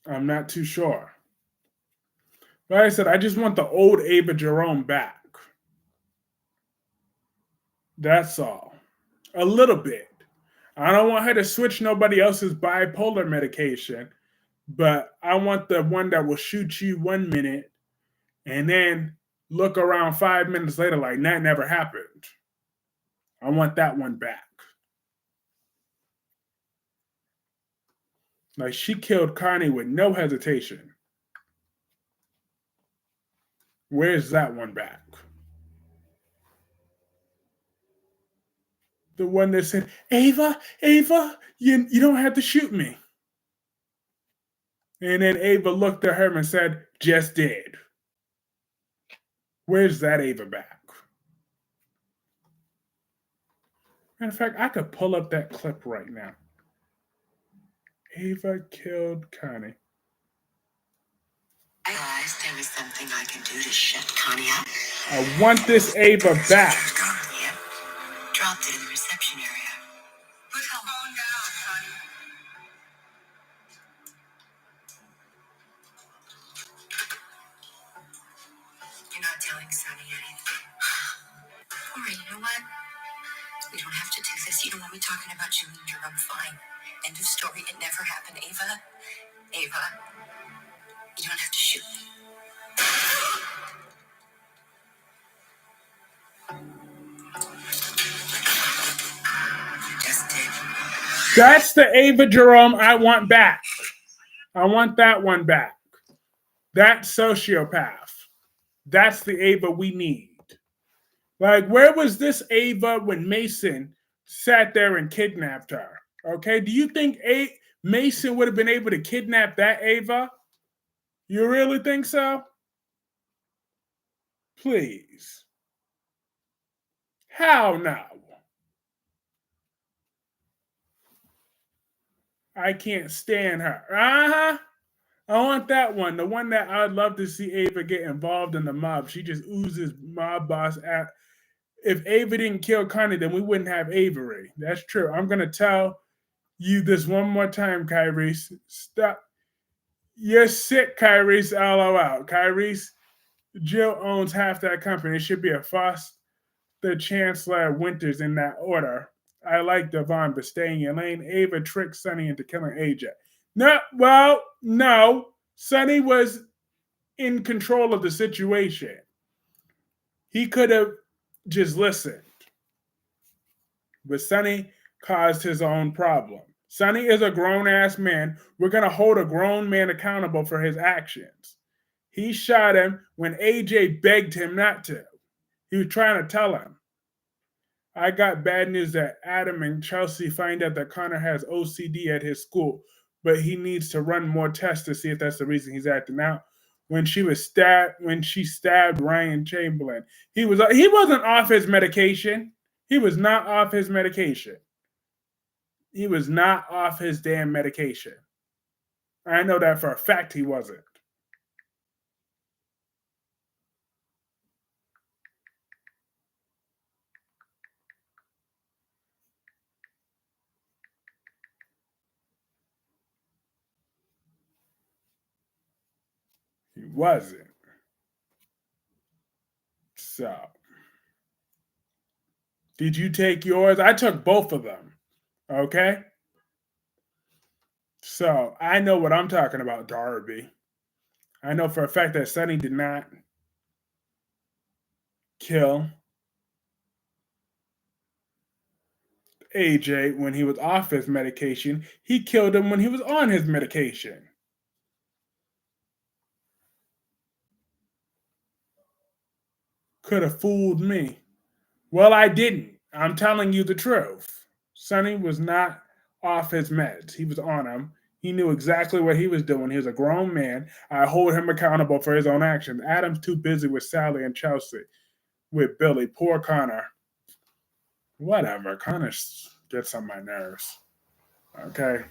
I'm not too sure. Like I said, I just want the old Ava Jerome back. That's all. A little bit. I don't want her to switch nobody else's bipolar medication, but I want the one that will shoot you 1 minute and then look around 5 minutes later like that never happened. I want that one back. Like she killed Connie with no hesitation. Where's that one back? The one that said, Ava, Ava, you don't have to shoot me. And then Ava looked at her and said, just did. Where's that Ava back? Matter of fact, I could pull up that clip right now. Ava killed Connie. I realized there was something I could do to shut Connie up. I want this Ava back. Yep. Dropped it in the reception area. Put the phone down, Connie. You're not telling Sonny anything. Alright, you know what? We don't have to do this. You don't want me talking about you and your I'm fine. End of story. It never happened. Ava, you don't have to shoot me. Just did. That's the Ava Jerome I want back. I want that one back. That sociopath. That's the Ava we need. Like, where was this Ava when Mason sat there and kidnapped her? Okay, do you think Mason would have been able to kidnap that Ava? You really think so? Please. How now? I can't stand her. Uh-huh. I want that one. The one that I'd love to see Ava get involved in the mob. She just oozes mob boss at. If Ava didn't kill Connie, then we wouldn't have Avery. That's true. I'm gonna tell you this one more time, Kyrese. Stop. You're sick, Kyrese. LOL. Kyrese, Jill owns half that company. It should be a Foster Chancellor Winters in that order. I like Devon, but stay in your lane. Ava tricked Sonny into killing AJ. No. Sonny was in control of the situation. He could have just listened. But Sonny caused his own problem. Sonny is a grown ass man. We're going to hold a grown man accountable for his actions. He shot him when AJ begged him not to. He was trying to tell him. I got bad news that Adam and Chelsea find out that Connor has OCD at his school, but he needs to run more tests to see if that's the reason he's acting out. When she stabbed Ryan Chamberlain, he wasn't off his medication. He was not off his medication. He was not off his damn medication. I know that for a fact he wasn't. He wasn't. So, did you take yours? I took both of them. Okay? So, I know what I'm talking about, Darby. I know for a fact that Sonny did not kill AJ when he was off his medication. He killed him when he was on his medication. Could have fooled me. Well, I didn't. I'm telling you the truth. Sonny was not off his meds. He was on them. He knew exactly what he was doing. He was a grown man. I hold him accountable for his own actions. Adam's too busy with Sally and Chelsea, with Billy. Poor Connor. Whatever. Connor gets on my nerves. Okay.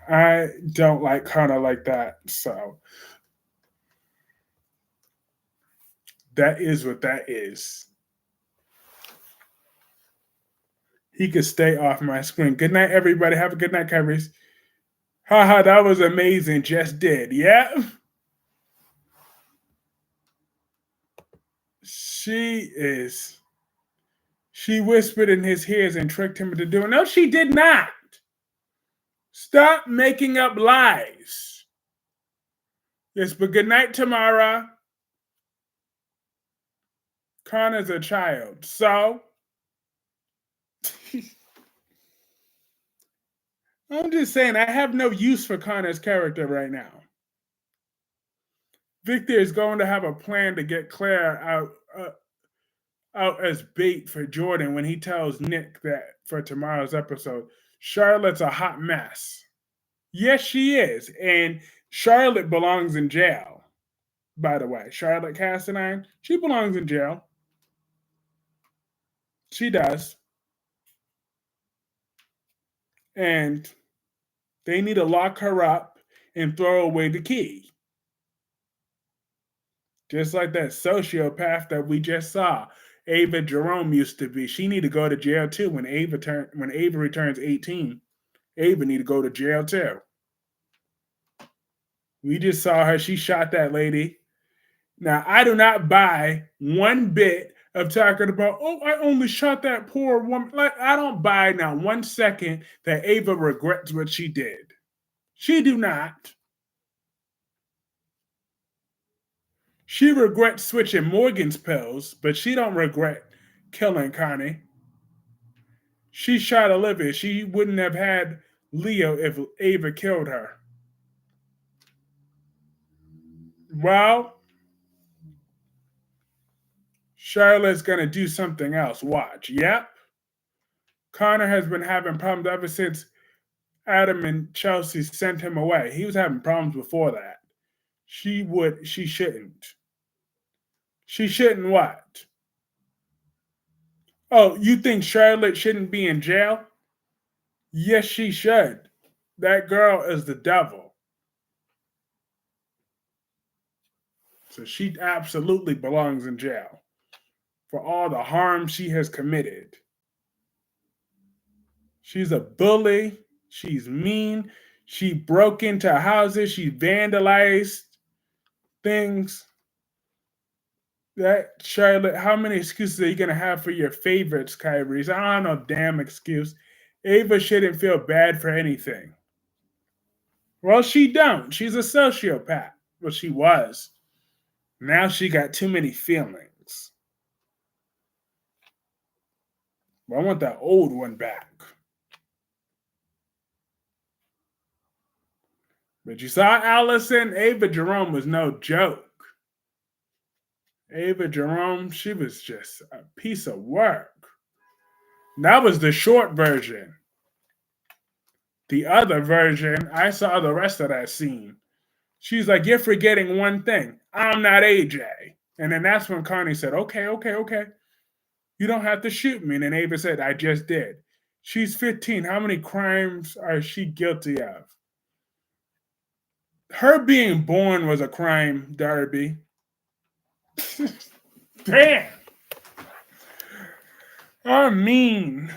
I don't like Connor like that. So that is what that is. he could stay off my screen. Good night, everybody. Have a good night, Kyries. Haha, that was amazing. Just did. Yeah. She is. She whispered in his ears and tricked him into doing. No, she did not. Stop making up lies. Yes, but good night, Tamara. Connor's a child. So, I'm just saying, I have no use for Connor's character right now. Victor is going to have a plan to get Claire out as bait for Jordan when he tells Nick that for tomorrow's episode, Charlotte's a hot mess. Yes, she is. And Charlotte belongs in jail, by the way. Charlotte Castanine, she belongs in jail. She does. And they need to lock her up and throw away the key. Just like that sociopath that we just saw, Ava Jerome used to be. She need to go to jail too when Ava returns 18. Ava need to go to jail too. We just saw her. She shot that lady. Now, I do not buy one bit of talking about, oh, I only shot that poor woman. Like, I don't buy now 1 second that Ava regrets what she did. She do not. She regrets switching Morgan's pills, but she don't regret killing Connie. She shot Olivia. She wouldn't have had Leo if Ava killed her. Well, Charlotte's going to do something else. Watch. Yep. Connor has been having problems ever since Adam and Chelsea sent him away. He was having problems before that. She shouldn't. She shouldn't what? Oh, you think Charlotte shouldn't be in jail? Yes, she should. That girl is the devil. So she absolutely belongs in jail for all the harm she has committed. She's a bully. She's mean. She broke into houses. She vandalized things. That Charlotte, how many excuses are you gonna have for your favorites, Kyrie? I don't know, damn excuse. Ava shouldn't feel bad for anything. Well, she don't. She's a sociopath. Well, she was. Now she got too many feelings. But I want that old one back. But you saw Allison, Ava Jerome was no joke. Ava Jerome, she was just a piece of work. That was the short version. The other version, I saw the rest of that scene. She's like, you're forgetting one thing. I'm not AJ. And then that's when Connie said, okay. You don't have to shoot me. And then Ava said, I just did. She's 15. How many crimes are she guilty of? Her being born was a crime, Darby. Damn. I'm mean.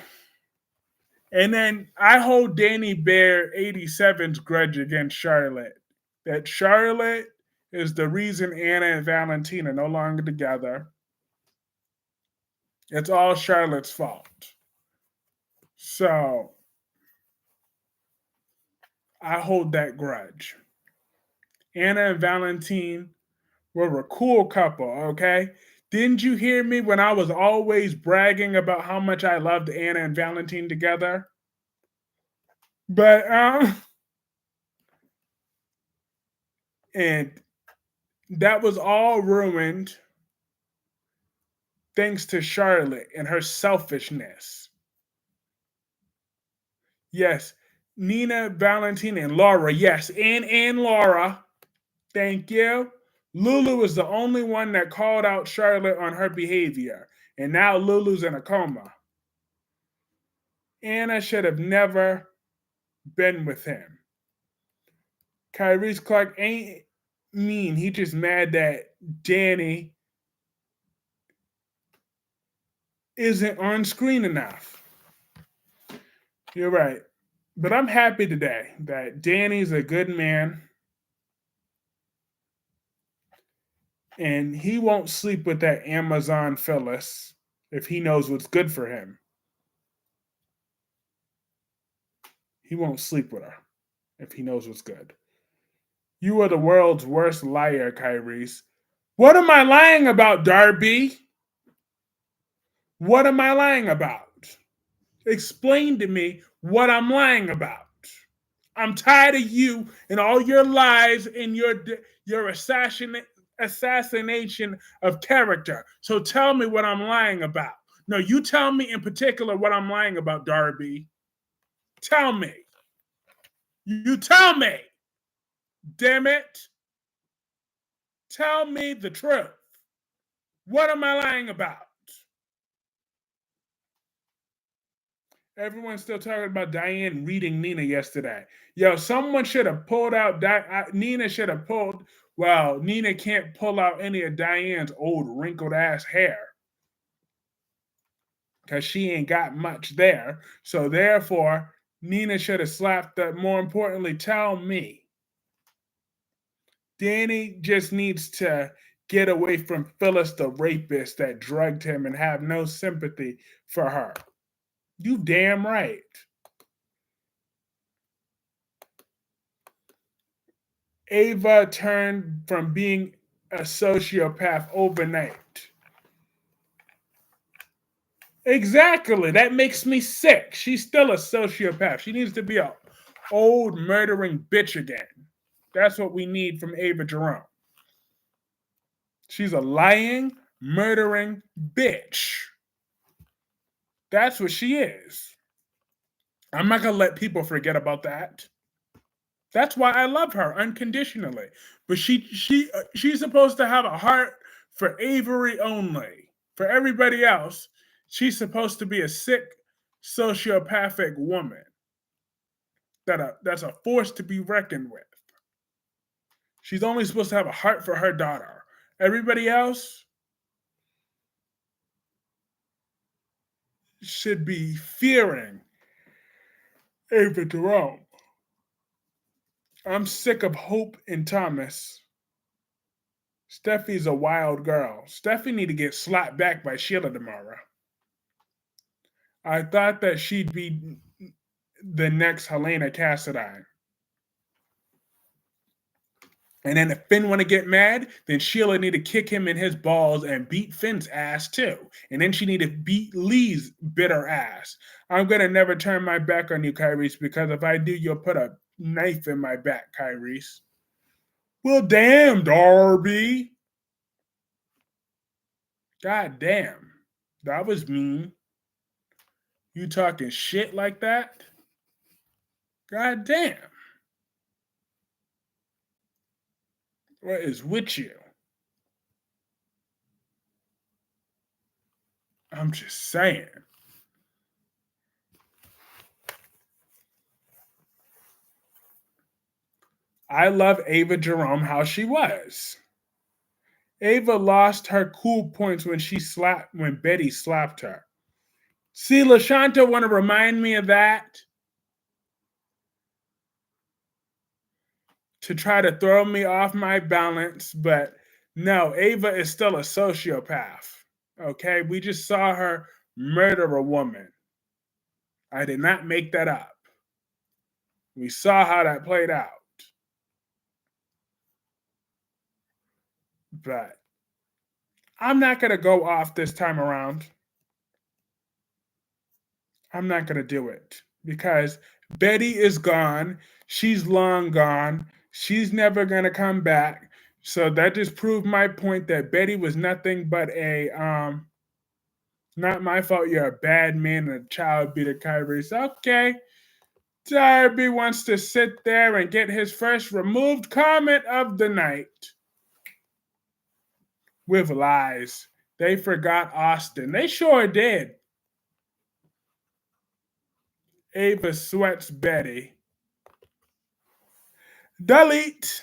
And then I hold Danny Bear 87's grudge against Charlotte. That Charlotte is the reason Anna and Valentina are no longer together. It's all Charlotte's fault. So I hold that grudge. Anna and Valentine were a cool couple, okay? Didn't you hear me when I was always bragging about how much I loved Anna and Valentine together? But and that was all ruined thanks to Charlotte and her selfishness. Yes, Nina, Valentine, and Laura. Yes, and Laura. Thank you. Lulu is the only one that called out Charlotte on her behavior. And now Lulu's in a coma. Anna should have never been with him. Kyrie's Clark ain't mean. He just mad that Danny isn't on screen enough. You're right. But I'm happy today that Danny's a good man and he won't sleep with that Amazon Phyllis if he knows what's good for him. He won't sleep with her if he knows what's good. You are the world's worst liar, Kyrese. What am I lying about, Darby? What am I lying about? Explain to me what I'm lying about. I'm tired of you and all your lies and your assassination of character. So tell me what I'm lying about. No, you tell me in particular what I'm lying about, Darby. Tell me. You tell me. Damn it. Tell me the truth. What am I lying about? Everyone's still talking about Diane reading Nina yesterday. Yo, someone should have pulled out. Nina should have pulled. Well, Nina can't pull out any of Diane's old wrinkled ass hair because she ain't got much there. So therefore, Nina should have slapped that. More importantly, tell me. Danny just needs to get away from Phyllis, the rapist that drugged him, and have no sympathy for her. You damn right. Ava turned from being a sociopath overnight. Exactly. That makes me sick. She's still a sociopath. She needs to be a old murdering bitch again. That's what we need from Ava Jerome. She's a lying, murdering bitch. That's what she is. I'm not gonna let people forget about that. That's why I love her unconditionally. But she's supposed to have a heart for Avery only. For everybody else, she's supposed to be a sick, sociopathic woman that's a force to be reckoned with. She's only supposed to have a heart for her daughter. Everybody else should be fearing Ava Jerome. I'm sick of Hope and Thomas. Steffi's a wild girl. Steffi need to get slapped back by Sheila tomorrow. I thought that she'd be the next Helena Cassidy. And then if Finn want to get mad, then Sheila need to kick him in his balls and beat Finn's ass too. And then she need to beat Lee's bitter ass. I'm gonna never turn my back on you, Kyrese, because if I do, you'll put a knife in my back, Kyrese. Well, damn, Darby. God damn. That was mean. You talking shit like that? God damn. What is with you? I'm just saying. I love Ava Jerome how she was. Ava lost her cool points when Betty slapped her. See, LaShanta want to remind me of that to try to throw me off my balance, but no, Ava is still a sociopath. Okay, we just saw her murder a woman. I did not make that up. We saw how that played out. But I'm not going to go off this time around. I'm not going to do it because Betty is gone. She's long gone. She's never going to come back. So that just proved my point that Betty was nothing but not my fault you're a bad man and a child beater, Kyrie. Okay. Darby wants to sit there and get his first removed comment of the night with lies. They forgot Austin. They sure did. Ava sweats Betty. Delete.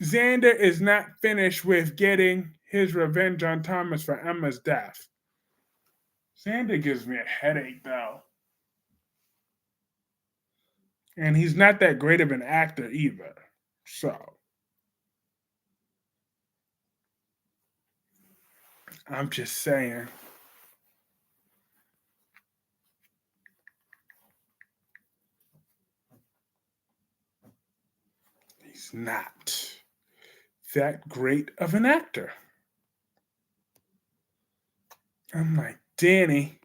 Xander is not finished with getting his revenge on Thomas for Emma's death. Xander gives me a headache, though. And he's not that great of an actor either. So I'm just saying. He's not that great of an actor. I'm like, Danny.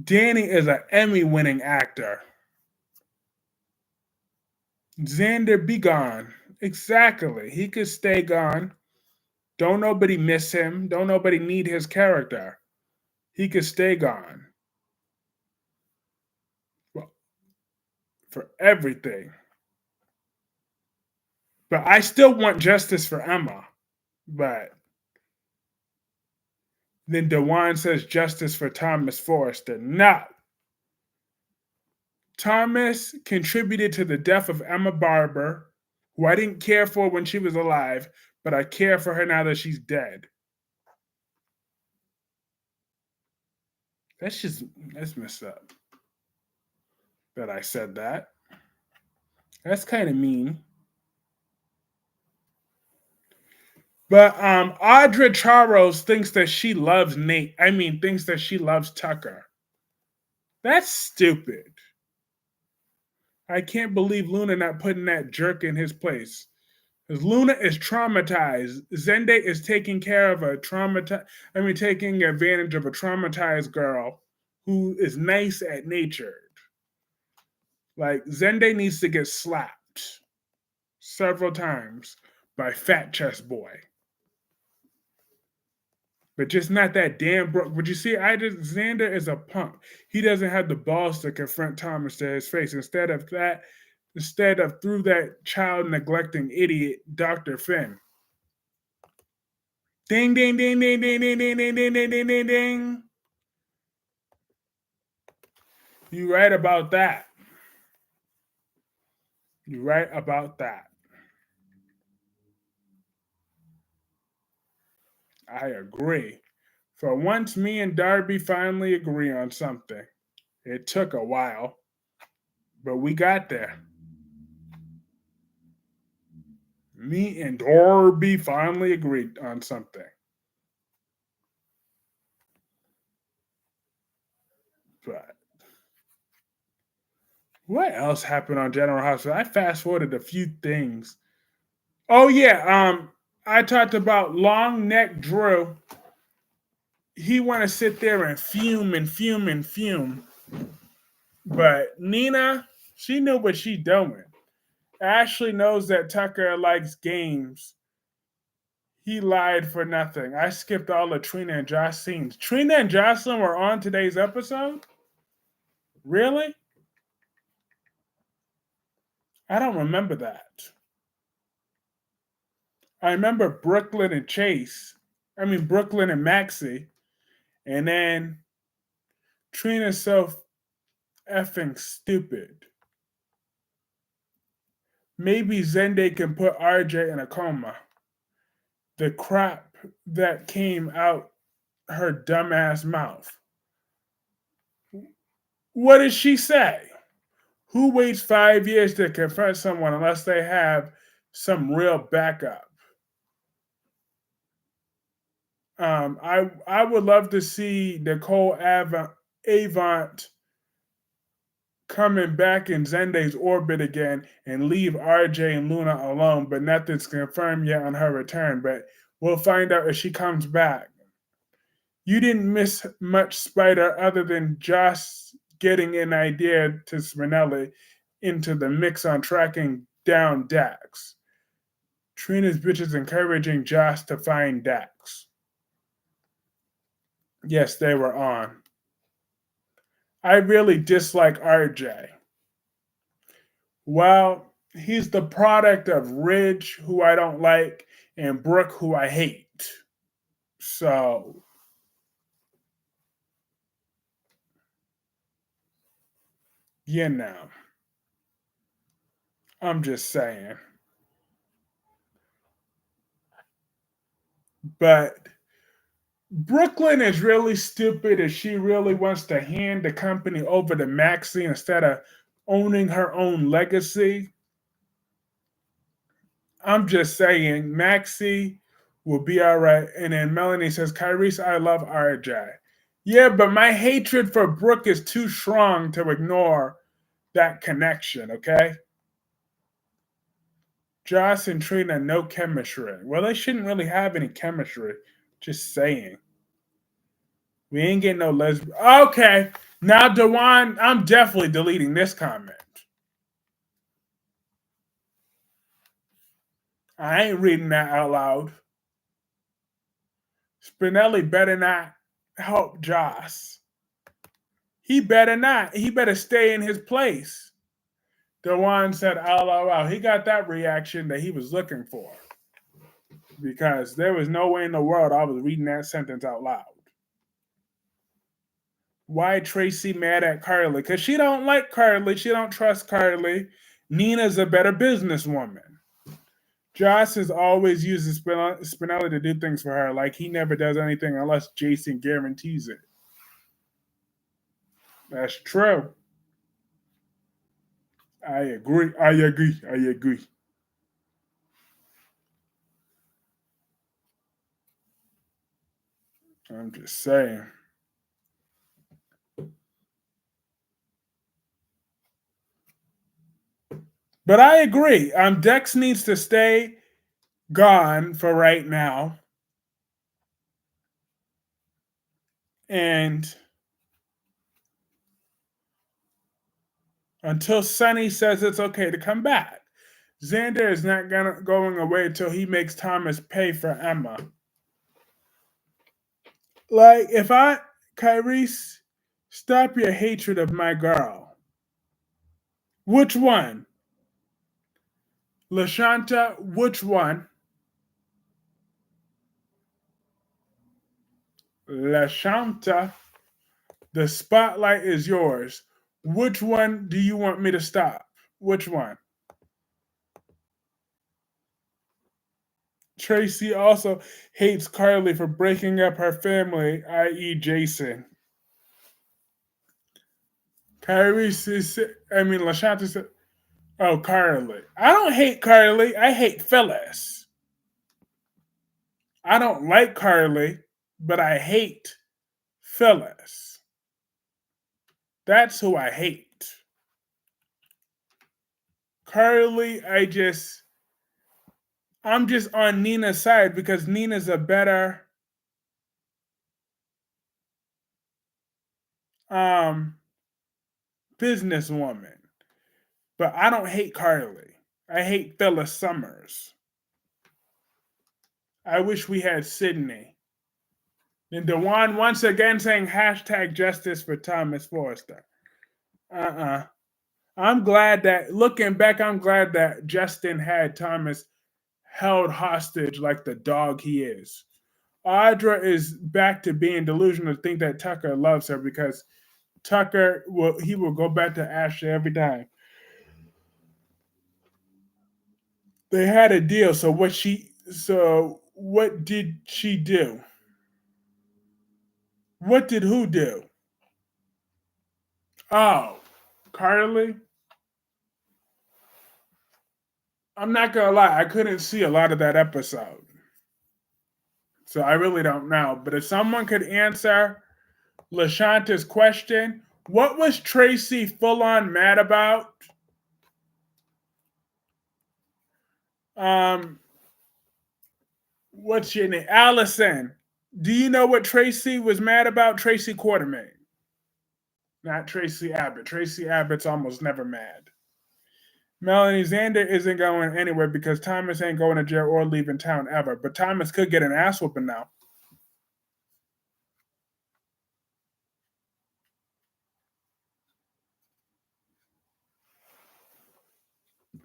Danny is an Emmy winning actor. Xander, be gone. Exactly. He could stay gone. Don't nobody miss him. Don't nobody need his character. He could stay gone. Well, for everything. But I still want justice for Emma. But then Dewan says justice for Thomas Forrester. No. Thomas contributed to the death of Emma Barber, who I didn't care for when she was alive, but I care for her now that she's dead. That's messed up that I said that. That's kind of mean. But Audra Charos thinks that she loves Nate. I mean, thinks that she loves Tucker. That's stupid. I can't believe Luna not putting that jerk in his place. Because Luna is traumatized. Zende is taking care of taking advantage of a traumatized girl who is nice at nature. Like, Zende needs to get slapped several times by Fat Chest Boy. But just not that damn broke. But you see, Xander is a punk. He doesn't have the balls to confront Thomas to his face. Instead of through that child neglecting idiot, Dr. Finn. Ding ding ding ding ding ding ding ding ding ding ding ding ding. You right about that. You right about that. I agree. For once, me and Darby finally agree on something. It took a while, but we got there. Me and Darby finally agreed on something. But what else happened on General Hospital? I fast forwarded a few things. Oh yeah, I talked about Long Neck Drew. He want to sit there and fume and fume and fume. But Nina, she knew what she doing. Ashley knows that Tucker likes games. He lied for nothing. I skipped all the Trina and Josh scenes. Trina and Jocelyn were on today's episode? Really? I don't remember that. I remember Brooklyn and Chase. I mean, Brooklyn and Maxie. And then Trina's so effing stupid. Maybe Zende can put RJ in a coma. The crap that came out her dumbass mouth. What did she say? Who waits 5 years to confront someone unless they have some real backup? I would love to see Nicole Avant coming back in Zende's orbit again and leave RJ and Luna alone, but nothing's confirmed yet on her return. But we'll find out if she comes back. You didn't miss much, Spider, other than Josh getting an idea to Spinelli into the mix on tracking down Dax. Trina's bitches encouraging Josh to find Dax. Yes, they were on. I really dislike RJ. Well, he's the product of Ridge, who I don't like, and Brooke, who I hate. So, you know, I'm just saying. But Brooklyn is really stupid if she really wants to hand the company over to Maxie instead of owning her own legacy. I'm just saying, Maxie will be all right. And then Melanie says, Kyrese, I love RJ. Yeah, but my hatred for Brooke is too strong to ignore that connection, okay? Joss and Trina, no chemistry. Well, they shouldn't really have any chemistry. Just saying. We ain't getting no lesbian. Okay, now Dewan, I'm definitely deleting this comment. I ain't reading that out loud. Spinelli better not help Joss. He better not. He better stay in his place. Dewan said, LOL. He got that reaction that he was looking for. Because there was no way in the world I was reading that sentence out loud. Why Tracy mad at Carly? Because she don't like Carly. She don't trust Carly. Nina's a better businesswoman. Joss is always using Spinelli to do things for her. Like he never does anything unless Jason guarantees it. That's true. I agree. I agree. I agree. I'm just saying. But I agree. Dex needs to stay gone for right now. And until Sonny says it's okay to come back. Xander is not going away until he makes Thomas pay for Emma. Like, Kyrese, stop your hatred of my girl. Which one? LaShanta, which one? LaShanta, the spotlight is yours. Which one do you want me to stop? Which one? Tracy also hates Carly for breaking up her family, i.e., Jason. LaShanta said, oh, Carly. I don't hate Carly. I hate Phyllis. I don't like Carly, but I hate Phyllis. That's who I hate. Carly, I'm just on Nina's side because Nina's a better businesswoman. But I don't hate Carly. I hate Phyllis Summers. I wish we had Sydney. And Dewan once again saying hashtag justice for Thomas Forrester. I'm glad that, looking back, I'm glad that Justin had Thomas held hostage like the dog he is. Audra is back to being delusional to think that Tucker loves her because Tucker will go back to Ashley every time. They had a deal, so what did she do? What did who do? Oh, Carly? I'm not gonna lie, I couldn't see a lot of that episode. So I really don't know. But if someone could answer LaShanta's question, what was Tracy full on mad about? What's your name? Allison. Do you know what Tracy was mad about? Tracy Quartermain. Not Tracy Abbott. Tracy Abbott's almost never mad. Melanie Xander isn't going anywhere because Thomas ain't going to jail or leaving town ever. But Thomas could get an ass whooping now.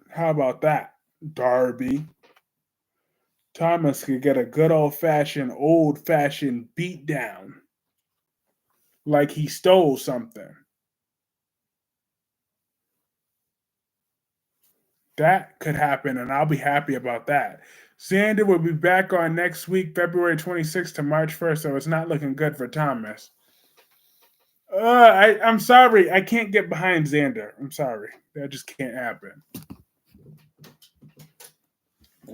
How about that, Darby? Thomas could get a good old fashioned beat down. Like he stole something. That could happen, and I'll be happy about that. Xander will be back on next week, February 26th to March 1st, so it's not looking good for Thomas. I'm sorry. I can't get behind Xander. I'm sorry. That just can't happen.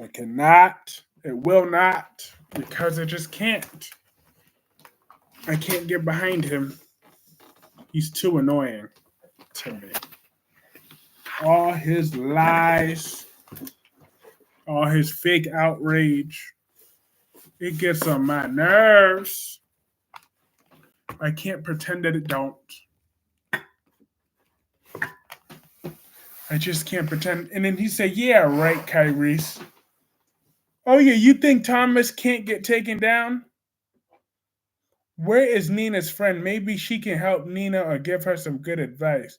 I cannot. It will not. Because it just can't. I can't get behind him. He's too annoying to me. All his lies, all his fake outrage, it gets on my nerves. I can't pretend that it don't. I just can't pretend. And then he said, "Yeah, right, Kyrese. Oh yeah, you think Thomas can't get taken down? Where is Nina's friend? Maybe she can help Nina or give her some good advice.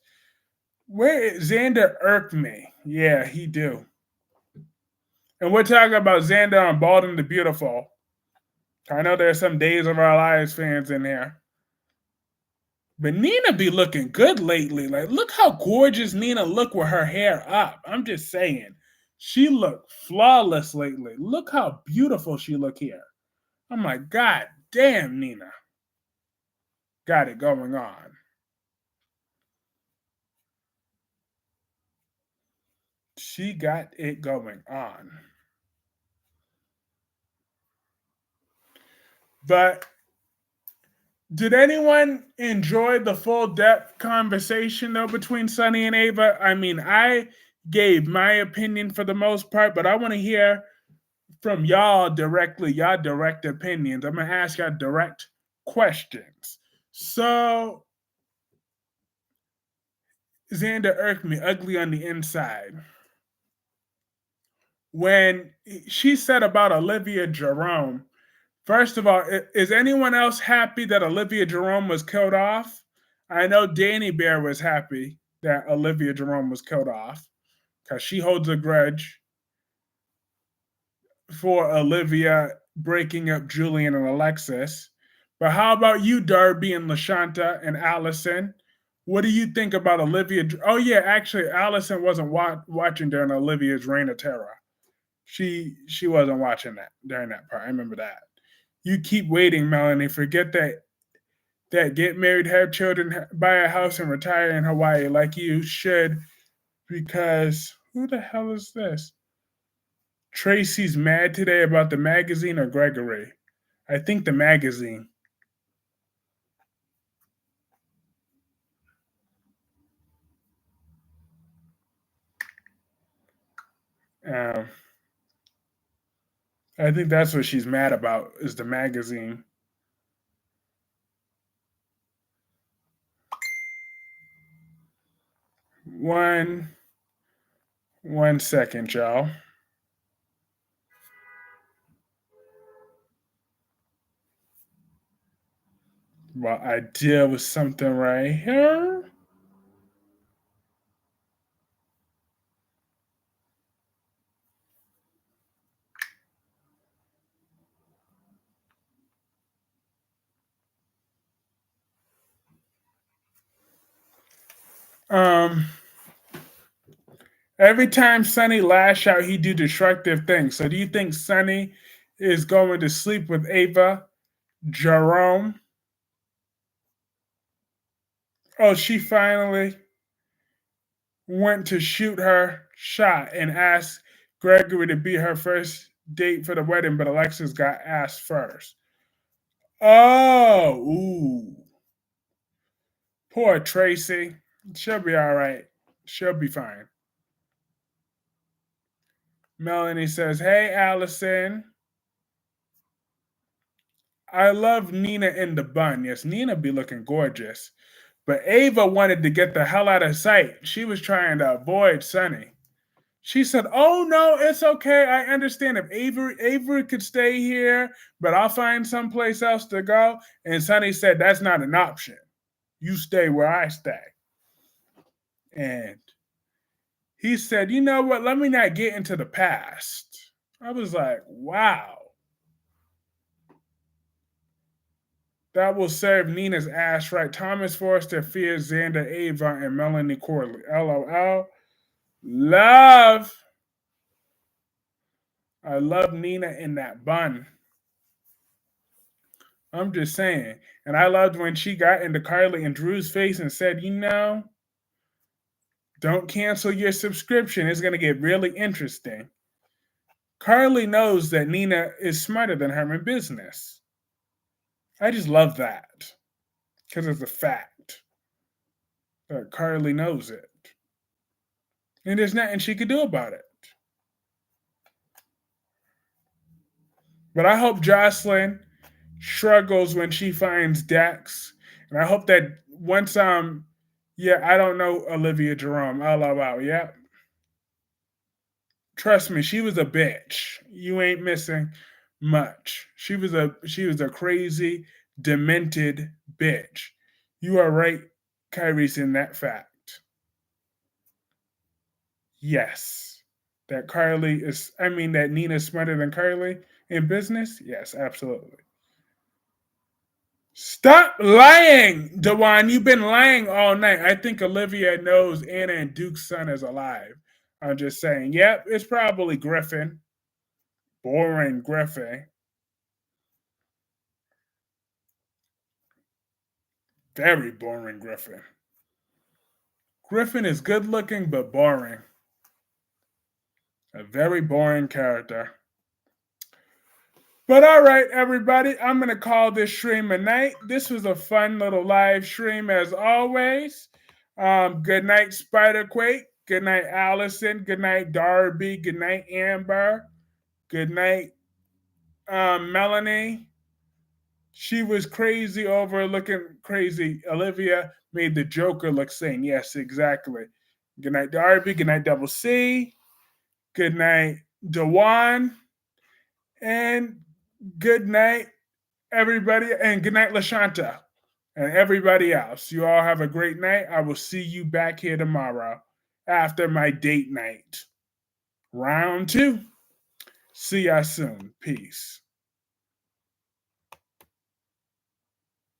Where is Xander irked me? Yeah, he do. And we're talking about Xander on Bald and the Beautiful. I know there's some Days of Our Lives fans in there. But Nina be looking good lately. Like, look how gorgeous Nina look with her hair up. I'm just saying. She looked flawless lately. Look how beautiful she look here. I'm like, God damn, Nina. Got it going on. She got it going on. But did anyone enjoy the full depth conversation though between Sunny and Ava? I mean, I gave my opinion for the most part, but I want to hear from y'all directly, y'all direct opinions. I'm gonna ask y'all direct questions. So Xander irked me ugly on the inside. When she said about Olivia Jerome, first of all, is anyone else happy that Olivia Jerome was killed off? I know Danny Bear was happy that Olivia Jerome was killed off because she holds a grudge for Olivia breaking up Julian and Alexis. But how about you, Darby and Lashanta and Allison? What do you think about Olivia? Oh yeah, actually, Allison wasn't watching during Olivia's reign of terror. She wasn't watching that during that part. I remember that. You keep waiting, Melanie. Forget that get married, have children, buy a house, and retire in Hawaii like you should. Because who the hell is this? Tracy's mad today about the magazine or Gregory? I think the magazine. Um, I think that's what she's mad about is the magazine. One, 1 second, y'all. Well, I deal with something right here. Um, every time Sonny lash out, he do destructive things. So do you think Sonny is going to sleep with Ava Jerome? Oh, she finally went to shoot her shot and asked Gregory to be her first date for the wedding, but Alexis got asked first. Oh, ooh. Poor Tracy. She'll be all right. She'll be fine. Melanie says, "Hey, Allison. I love Nina in the bun. Yes, Nina be looking gorgeous. But Ava wanted to get the hell out of sight. She was trying to avoid Sunny. She said, "Oh no, it's okay. I understand if Avery could stay here, but I'll find someplace else to go." And Sunny said, "That's not an option. You stay where I stay." And he said, "You know what? Let me not get into the past." I was like, wow. That will serve Nina's ass right. Thomas Forrester fears Xander Ava and Melanie Corley. LOL. Love. I love Nina in that bun. I'm just saying. And I loved when she got into Carly and Drew's face and said, don't cancel your subscription. It's going to get really interesting. Carly knows that Nina is smarter than her in business. I just love that because it's a fact that Carly knows it. And there's nothing she could do about it. But I hope Jocelyn struggles when she finds Dax. And I hope that once yeah, I don't know Olivia Jerome. LOL, yeah. Trust me, she was a bitch. You ain't missing much. She was a crazy, demented bitch. You are right, Kyrie's in that fact. Yes. That Nina's smarter than Carly in business? Yes, absolutely. Stop lying, Dewan. You've been lying all night. I think Olivia knows Anna and Duke's son is alive. I'm just saying. Yep, it's probably Griffin. Boring Griffin. Very boring Griffin. Griffin is good looking but boring. A very boring character. But all right, everybody, I'm going to call this stream a night. This was a fun little live stream as always. Good night, Spiderquake. Good night, Allison. Good night, Darby. Good night, Amber. Good night, Melanie. She was crazy over looking crazy. Olivia made the Joker look sane. Yes, exactly. Good night, Darby. Good night, Double C. Good night, Dewan. And good night, everybody. And good night, LaShanta. And everybody else. You all have a great night. I will see you back here tomorrow after my date night. Round 2. See ya soon. Peace.